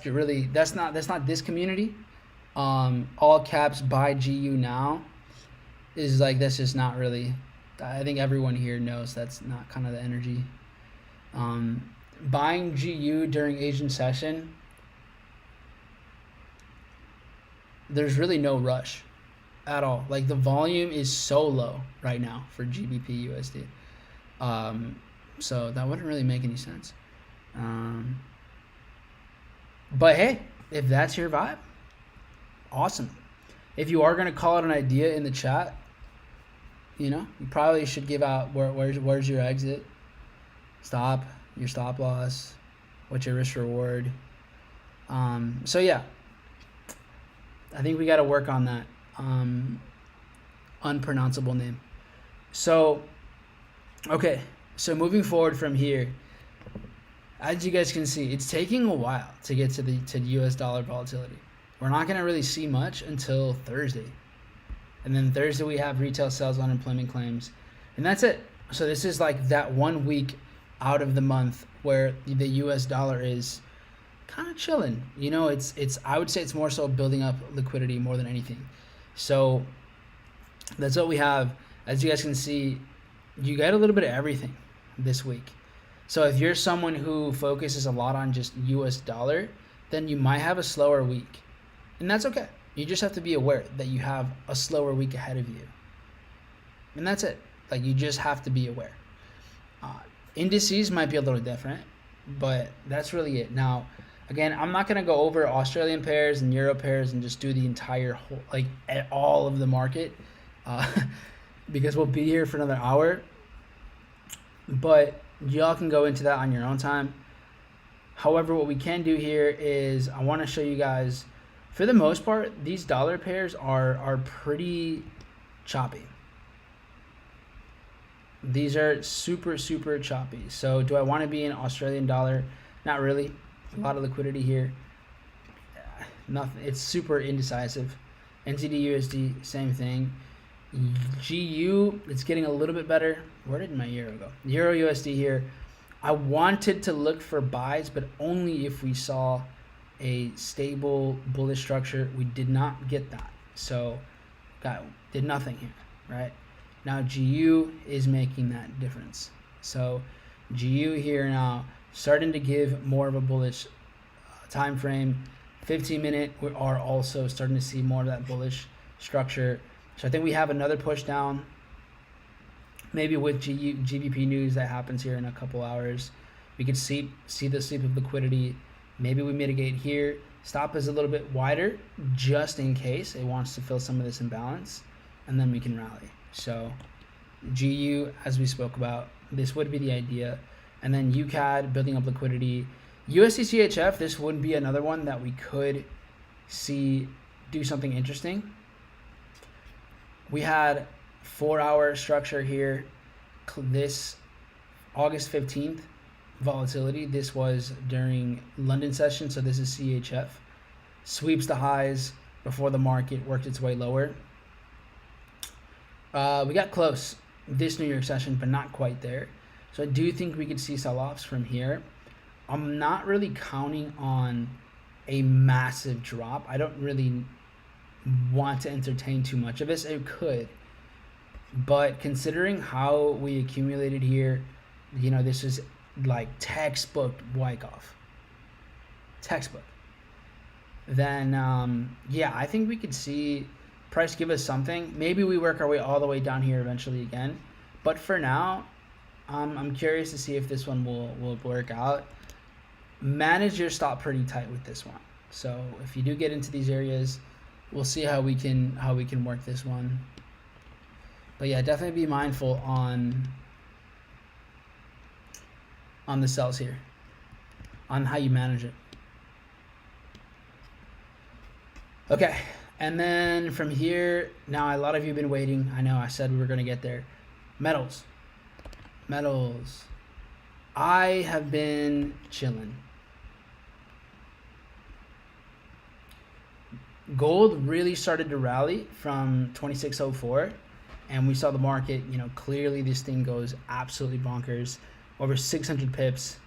Speaker 1: not this community. All caps buy GU now is like, that's just not really. I think everyone here knows that's not kind of the energy. Buying GU during Asian session, there's really no rush at all. Like the volume is so low right now for GBP USD. So that wouldn't really make any sense. But hey, if that's your vibe, awesome. If you are going to call it an idea in the chat, you probably should give out where's your exit, your stop loss, what's your risk reward. So yeah, I think we got to work on that unpronounceable name. So okay, so moving forward from here, as you guys can see, it's taking a while to get to US dollar volatility. We're not going to really see much until Thursday. And then Thursday we have retail sales, unemployment claims, and that's it. So this is like that 1 week out of the month where the US dollar is kind of chilling. It's I would say it's more so building up liquidity more than anything. So that's what we have. As you guys can see, you get a little bit of everything this week. So if you're someone who focuses a lot on just US dollar, then you might have a slower week. And that's okay. You just have to be aware that you have a slower week ahead of you. And that's it. Like, you just have to be aware. Indices might be a little different, but that's really it. Now, again, I'm not going to go over Australian pairs and Euro pairs and just do the entire whole, like, at all of the market, because we'll be here for another hour. But y'all can go into that on your own time. However, what we can do here is I want to show you guys, for the most part, these dollar pairs are pretty choppy. These are super, super choppy. So do I want to be in Australian dollar? Not really. A lot of liquidity here. Nothing. It's super indecisive. NZD USD, same thing. GU, it's getting a little bit better. Where did my euro go? Euro USD here. I wanted to look for buys, but only if we saw a stable bullish structure. We did not get that. So did nothing here, right? Now GU is making that difference. So GU here now starting to give more of a bullish time frame. 15-minute, we are also starting to see more of that bullish structure. So I think we have another push down, maybe with GBP news that happens here in a couple hours. We could see the sweep of liquidity. Maybe we mitigate here. Stop is a little bit wider just in case it wants to fill some of this imbalance, and then we can rally. So GU, as we spoke about, this would be the idea. And then UCAD, building up liquidity. USD CHF, this would be another one that we could see do something interesting. We had 4-hour structure here. This August 15th volatility. This was during London session, so this is CHF. Sweeps the highs before the market worked its way lower. We got close this New York session, but not quite there. So I do think we could see sell-offs from here. I'm not really counting on a massive drop. I don't really want to entertain too much of this. It could. But considering how we accumulated here, you know, this is like textbook Wyckoff. Textbook. Then, yeah, I think we could see price give us something. Maybe we work our way all the way down here eventually again. But for now, I'm curious to see if this one will work out. Manage your stop pretty tight with this one. So if you do get into these areas, we'll see how we can work this one. But yeah, definitely be mindful on the sells here, on how you manage it. Okay, and then from here, now a lot of you have been waiting. I know I said we were going to get there. Metals. I have been chilling. Gold really started to rally from 2604, and we saw the market, you know, clearly this thing goes absolutely bonkers, over 600 pips.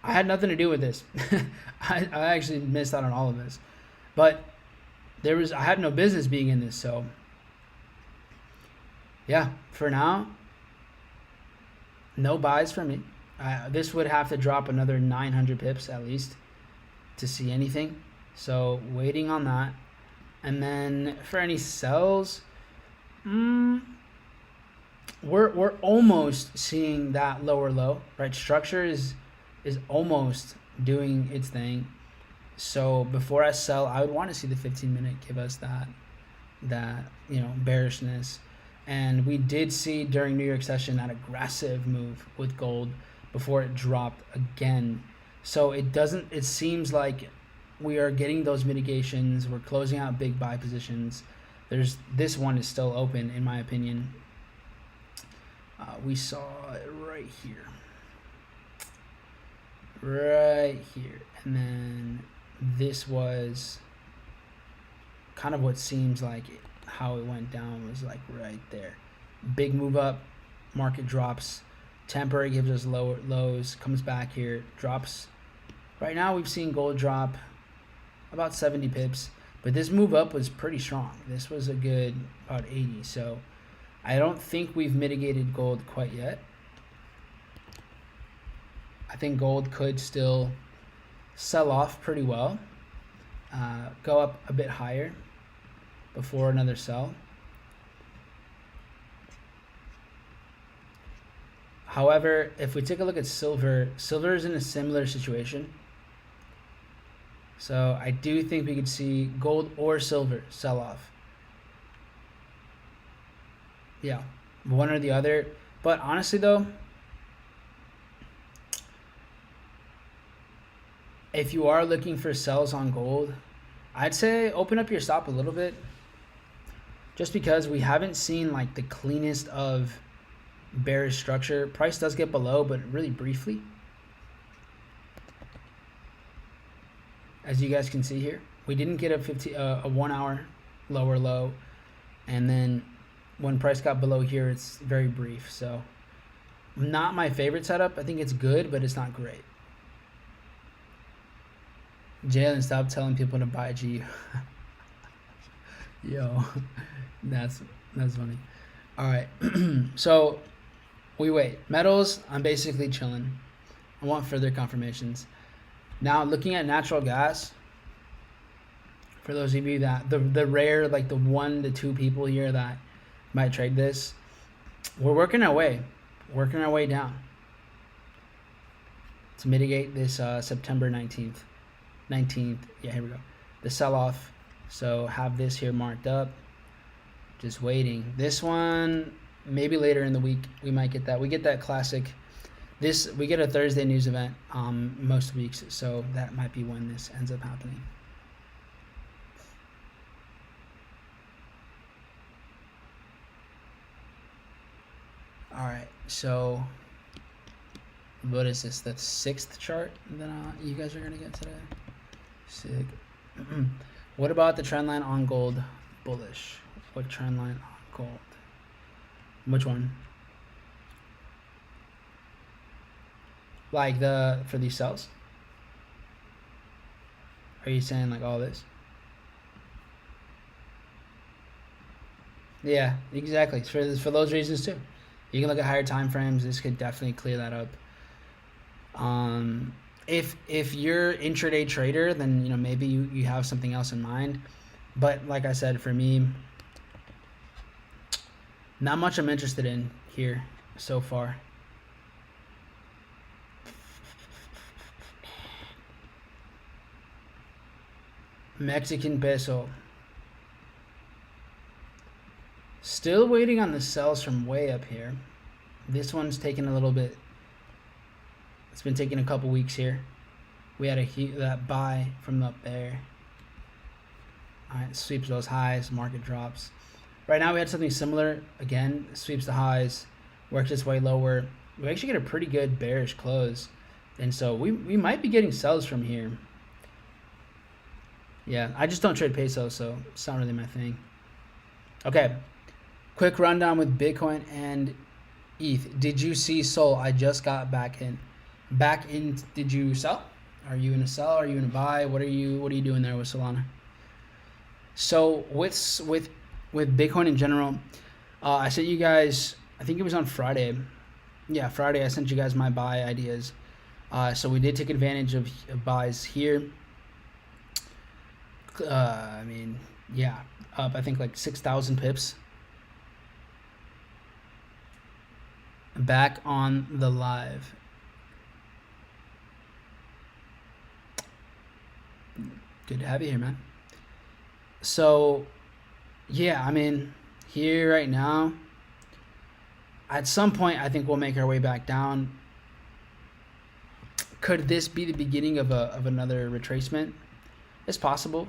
Speaker 1: I had nothing to do with this. I actually missed out on all of this, but I had no business being in this. So yeah, for now, no buys for me. This would have to drop another 900 pips at least to see anything. So waiting on that. And then for any sells, we're almost seeing that lower low, right? Structure is almost doing its thing. So before I sell, I would want to see the 15-minute give us that you know, bearishness. And we did see during New York session that aggressive move with gold before it dropped again. So it seems like we are getting those mitigations. We're closing out big buy positions. This one is still open in my opinion. We saw it right here. And then this was kind of what seems like how it went down, was like right there. Big move up, market drops, temporary gives us lows, comes back here, drops. Right now we've seen gold drop about 70 pips, but this move up was pretty strong. This was a good about 80. So I don't think we've mitigated gold quite yet. I think gold could still sell off pretty well, go up a bit higher before another sell. However, if we take a look at silver is in a similar situation. So I do think we could see gold or silver sell off. Yeah, one or the other. But honestly though, if you are looking for sells on gold, I'd say open up your stop a little bit, just because we haven't seen like the cleanest of bearish structure. Price does get below, but really briefly. As you guys can see here, we didn't get a 1 hour lower low, and then when price got below here, it's very brief. So not my favorite setup. I think it's good, but it's not great. Jalen, stop telling people to buy GU. Yo, that's funny. All right, so we wait. Metals, I'm basically chilling. I want further confirmations. Now looking at natural gas, For those of you that the rare, like the 1 to 2 people here that might trade this, we're working our way down to mitigate this September 19th. Yeah, here we go. The sell-off. So have this here marked up. Just waiting. This one, maybe later in the week, we might get that. We get that classic. We get a Thursday news event most weeks, so that might be when this ends up happening. All right, so what is this? The 6th chart that you guys are gonna get today. Sick. What about the trend line on gold? Bullish. What trend line on gold? Which one? Like for these cells? Are you saying like all this? Yeah, exactly. For those reasons too. You can look at higher time frames. This could definitely clear that up. If you're intraday trader, then maybe you have something else in mind. But like I said, for me, not much I'm interested in here so far. Mexican peso. Still waiting on the sells from way up here. This one's taking a little bit. It's been taking a couple weeks here. We had that buy from up there. All right, sweeps those highs, market drops. Right now we had something similar. Again, sweeps the highs, works its way lower. We actually get a pretty good bearish close. And so we might be getting sells from here. Yeah, I just don't trade pesos, so it's not really my thing. Okay, quick rundown with Bitcoin and ETH. Did you see Sol? I just got back in. Did you sell? Are you in a sell? Are you in a buy? What are you doing there with Solana? So with Bitcoin in general, I sent you guys, I think it was on Friday. Yeah, Friday I sent you guys my buy ideas. So we did take advantage of buys here. I mean, yeah, up I think like 6,000 pips. Back on the live. Good to have you here, man. So, yeah, I mean, here right now, at some point, I think we'll make our way back down. Could this be the beginning of another retracement? It's possible.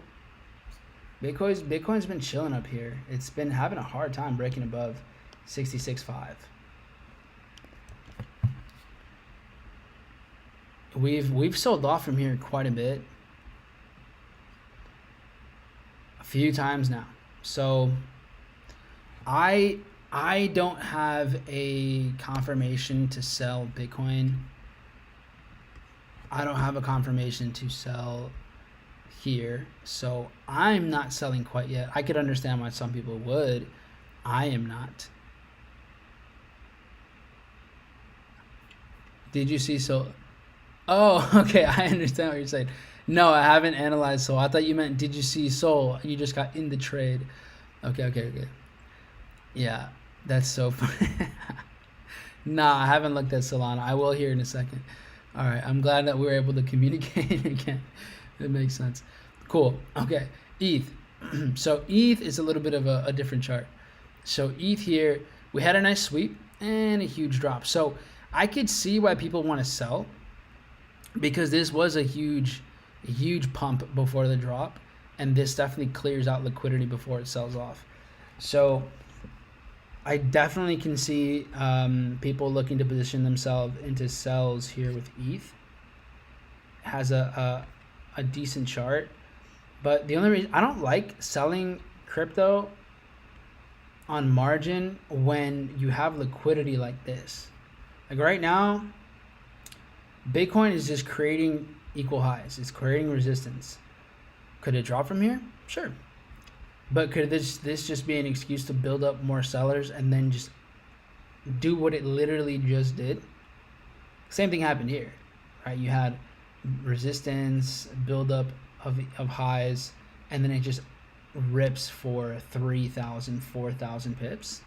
Speaker 1: Bitcoin's been chilling up here. It's been having a hard time breaking above 66.5. We've sold off from here quite a bit. A few times now. So I don't have a confirmation to sell Bitcoin. I don't have a confirmation to sell here, so I'm not selling quite yet. I could understand why some people would. I am not. Did you see Sol? Oh, okay, I understand what you're saying. No, I haven't analyzed Sol. I thought you meant did you see Sol? You just got in the trade. Okay. Yeah, that's so funny. Nah, I haven't looked at Solana. I will here in a second. All right, I'm glad that we were able to communicate again. It makes sense. Cool. Okay, ETH. So ETH is a little bit of a different chart. So ETH here, we had a nice sweep and a huge drop. So I could see why people want to sell because this was a huge pump before the drop, and this definitely clears out liquidity before it sells off. So I definitely can see people looking to position themselves into sells here with ETH. Has a decent chart, but the only reason I don't like selling crypto on margin when you have liquidity like this. Like right now, Bitcoin is just creating equal highs. It's creating resistance. Could it drop from here? Sure. But could this just be an excuse to build up more sellers and then just do what it literally just did? Same thing happened here, right? You had resistance, build up of highs, and then it just rips for 3,000, 4,000 pips.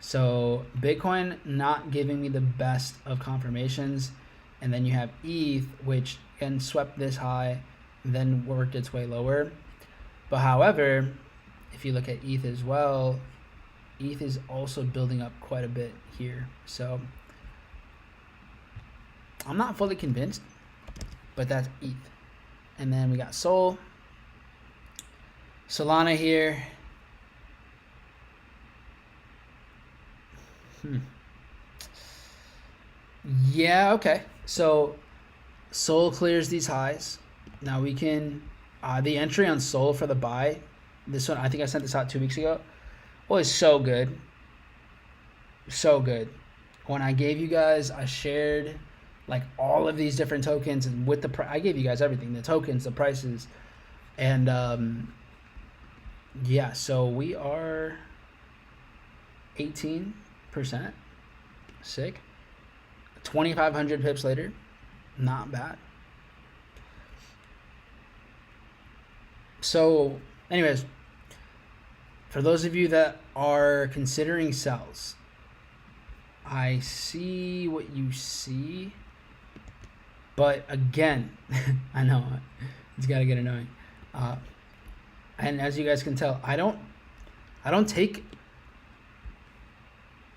Speaker 1: So Bitcoin not giving me the best of confirmations. And then you have ETH, which again swept this high, then worked its way lower. But however, if you look at ETH as well, ETH is also building up quite a bit here. So I'm not fully convinced, but that's ETH. And then we got Sol, Solana here. Yeah, okay. So Sol clears these highs. Now we can, the entry on Sol for the buy, this one, I think I sent this out 2 weeks ago, was so good. So good. When I gave you guys, I shared like all of these different tokens, and with the I gave you guys everything, the tokens, the prices, and yeah, so we are 18%. Sick. 2,500 pips later, not bad. So anyways, for those of you that are considering sells, I see what you see, but again, I know it's got to get annoying, and as you guys can tell, I don't take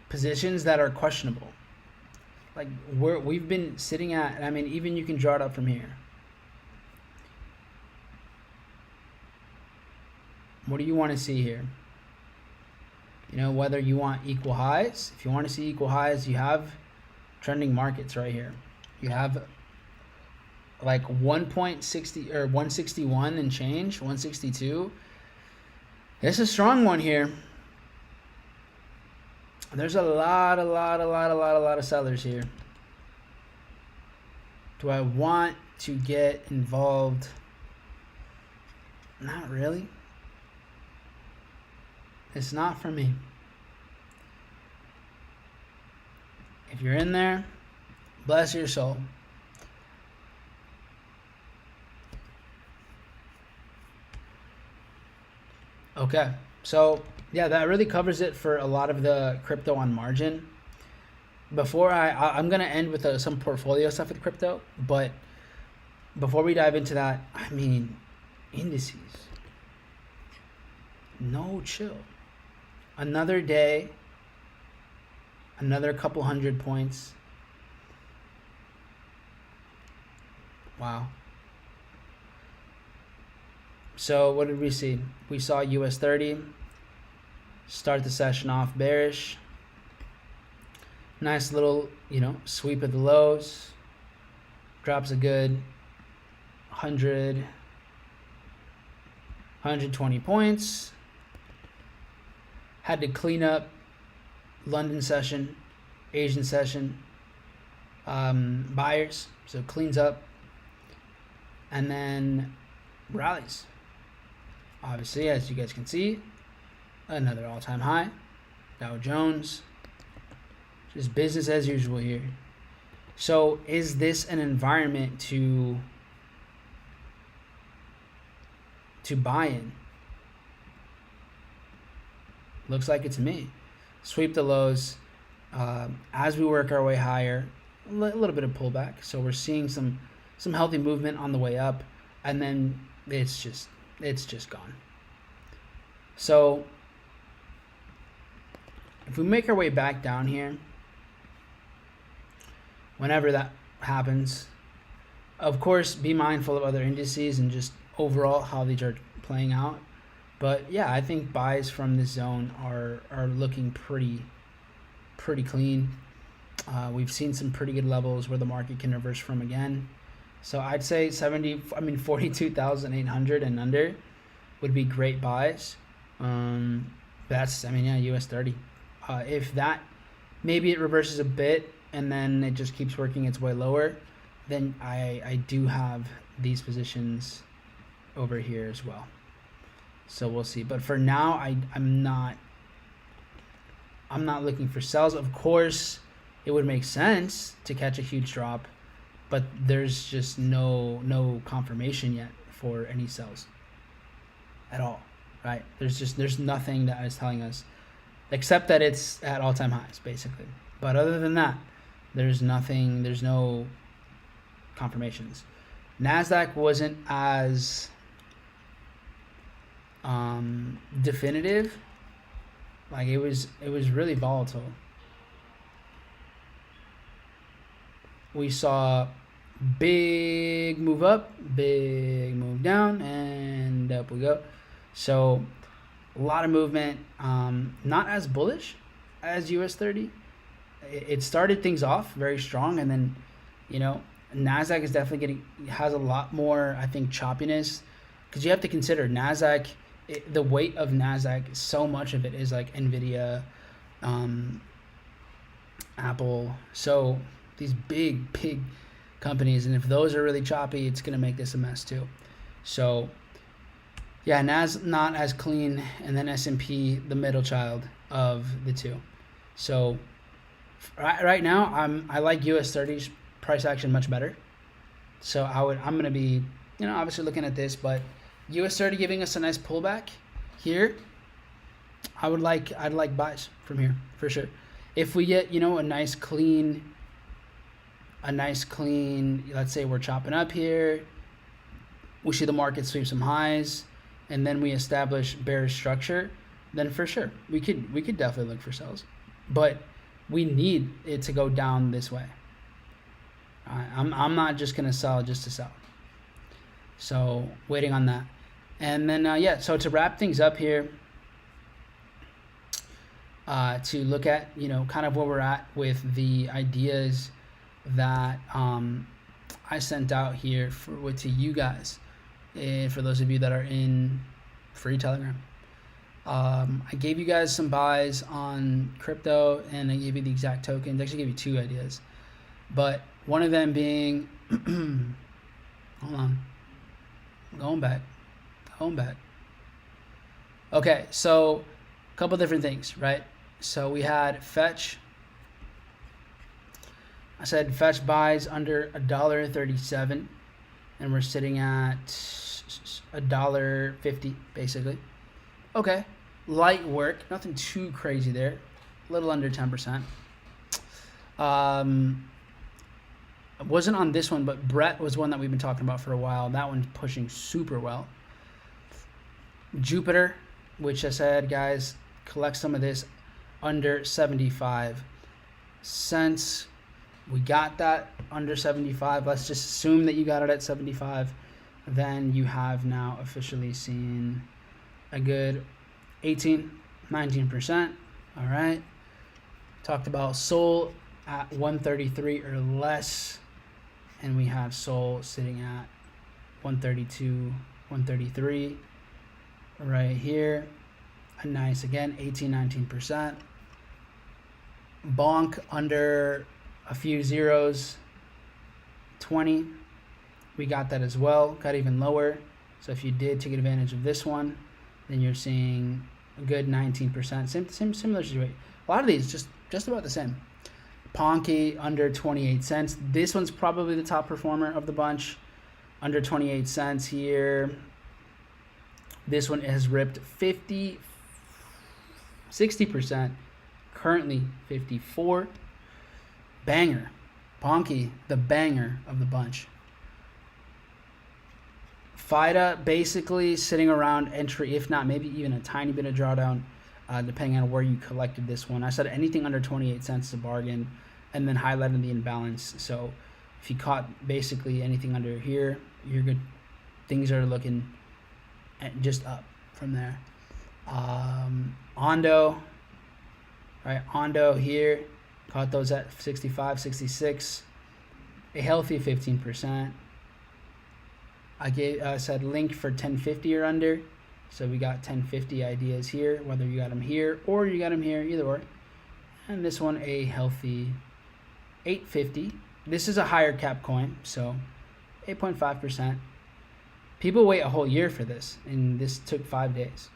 Speaker 1: positions that are questionable. Like we've been sitting at, and I mean, even you can draw it up from here. What do you want to see here? You know, whether you want equal highs. If you want to see equal highs, you have trending markets right here. You have like 1.60 or 161 and change, 162. It's a strong one here. There's a lot of sellers here. Do I want to get involved? Not really. It's not for me. If you're in there, bless your soul. Okay, so yeah, that really covers it for a lot of the crypto on margin. Before I'm gonna end with some portfolio stuff with crypto, but before we dive into that, I mean, indices, no chill. Another day, another couple hundred points. Wow. So what did we see? We saw US 30 start the session off bearish. Nice little, sweep of the lows. Drops a good 100, 120 points. Had to clean up London session, Asian session, buyers. So cleans up and then rallies. Obviously, as you guys can see, another all-time high. Dow Jones, just business as usual here. So is this an environment to buy in? Looks like it to me. Sweep the lows. As we work our way higher, a little bit of pullback. So we're seeing some healthy movement on the way up, and then it's just gone. So if we make our way back down here, whenever that happens, of course, be mindful of other indices and just overall how these are playing out. But yeah, I think buys from this zone are looking pretty clean. We've seen some pretty good levels where the market can reverse from again. So I'd say 42,800 and under would be great buys. That's, US 30. If that, maybe it reverses a bit and then it just keeps working its way lower, then I do have these positions over here as well. So we'll see. But for now, I'm not looking for sells. Of course, it would make sense to catch a huge drop, but there's just no confirmation yet for any sells. at all, right? There's nothing that is telling us, except that it's at all-time highs, basically. But other than that, there's nothing. There's no confirmations. NASDAQ wasn't as definitive. Like it was really volatile. We saw big move up, big move down, and up we go. So a lot of movement. Not as bullish as US 30. It started things off very strong, and then, you know, NASDAQ is definitely has a lot more, I think, choppiness, because you have to consider NASDAQ, the weight of NASDAQ, so much of it is like NVIDIA, Apple. So these big companies, and if those are really choppy, it's going to make this a mess too. So yeah, NAS not as clean, and then S&P, the middle child of the two. So right now, I like US 30's price action much better. So I'm going to be, you know, obviously looking at this, but US 30 giving us a nice pullback here. I'd like buys from here for sure. If we get, you know, a nice clean, let's say we're chopping up here, we see the market sweep some highs, and then we establish bearish structure, then for sure we could definitely look for sells. But we need it to go down this way. I'm not just gonna sell just to sell. So waiting on that. And then yeah, so to wrap things up here, to look at, you know, kind of where we're at with the ideas that I sent out here to you guys, and for those of you that are in free Telegram. I gave you guys some buys on crypto, and I gave you the exact tokens. I actually gave you two ideas, but one of them being, hold on, going back. Okay, so a couple different things, right? So we had fetch. I said fetch buys under $1.37, and we're sitting at $1.50 basically. Okay, light work, nothing too crazy there, a little under 10%. Wasn't on this one, but Brett was one that we've been talking about for a while. That one's pushing super well. Jupiter, which I said, guys, collect some of this under 75 cents. We got that under 75. Let's just assume that you got it at 75. Then you have now officially seen a good 19%. All right. Talked about Sol at 133 or less, and we have Sol sitting at 132, 133 right here. A nice, again, 19%. Bonk under a few zeros, 20. We got that as well, got even lower. So if you did take advantage of this one, then you're seeing a good 19%. Similar situation. A lot of these just about the same. Ponky under 28 cents. This one's probably the top performer of the bunch, under 28 cents here. This one has ripped 60%, currently 54. Banger. Ponky, the banger of the bunch. FIDA basically sitting around entry, if not maybe even a tiny bit of drawdown, depending on where you collected this one. I said anything under 28 cents is a bargain, and then highlighting the imbalance. So if you caught basically anything under here, you're good. Things are looking just up from there. Ondo, right? Ondo here, caught those at 65, 66, a healthy 15%. I said link for 1050 or under, so we got 1050 ideas here, whether you got them here or you got them here, either or. And this one a healthy 850. This is a higher cap coin, so 8.5%. People wait a whole year for this, and this took 5 days.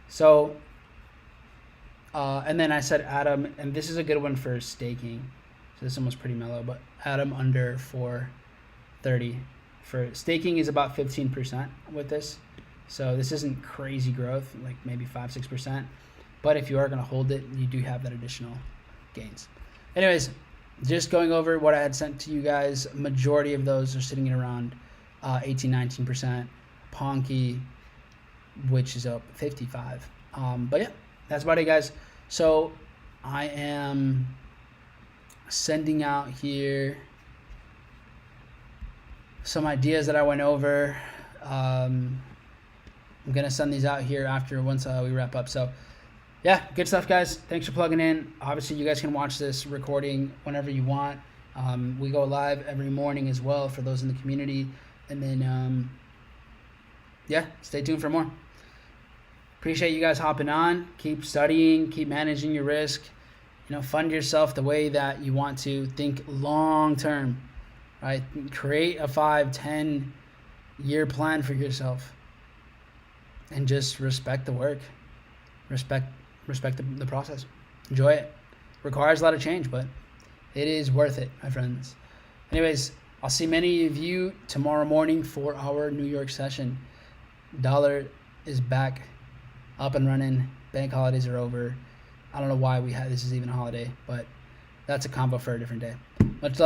Speaker 1: So, and then I said Atom, and this is a good one for staking. So this one was pretty mellow, but Atom under 430. For staking is about 15% with this. So this isn't crazy growth, like maybe 5-6%. But if you are going to hold it, you do have that additional gains. Anyways, just going over what I had sent to you guys. Majority of those are sitting at around 18-19%. Ponky, which is up 55. But yeah, that's about it, guys. So I am sending out here some ideas that I went over. I'm gonna send these out here after once we wrap up. So yeah, good stuff, guys. Thanks for plugging in. Obviously, you guys can watch this recording whenever you want. We go live every morning as well for those in the community. And then, yeah, stay tuned for more. Appreciate you guys hopping on. Keep studying. Keep managing your risk. Fund yourself the way that you want to. Think long term, right? Create a 5-10 year plan for yourself. And just respect the work. Respect the process. Enjoy it. Requires a lot of change, but it is worth it, my friends. Anyways, I'll see many of you tomorrow morning for our New York session. Dollar is back, up and running. Bank holidays are over. I don't know why this is even a holiday, but that's a combo for a different day. Much love.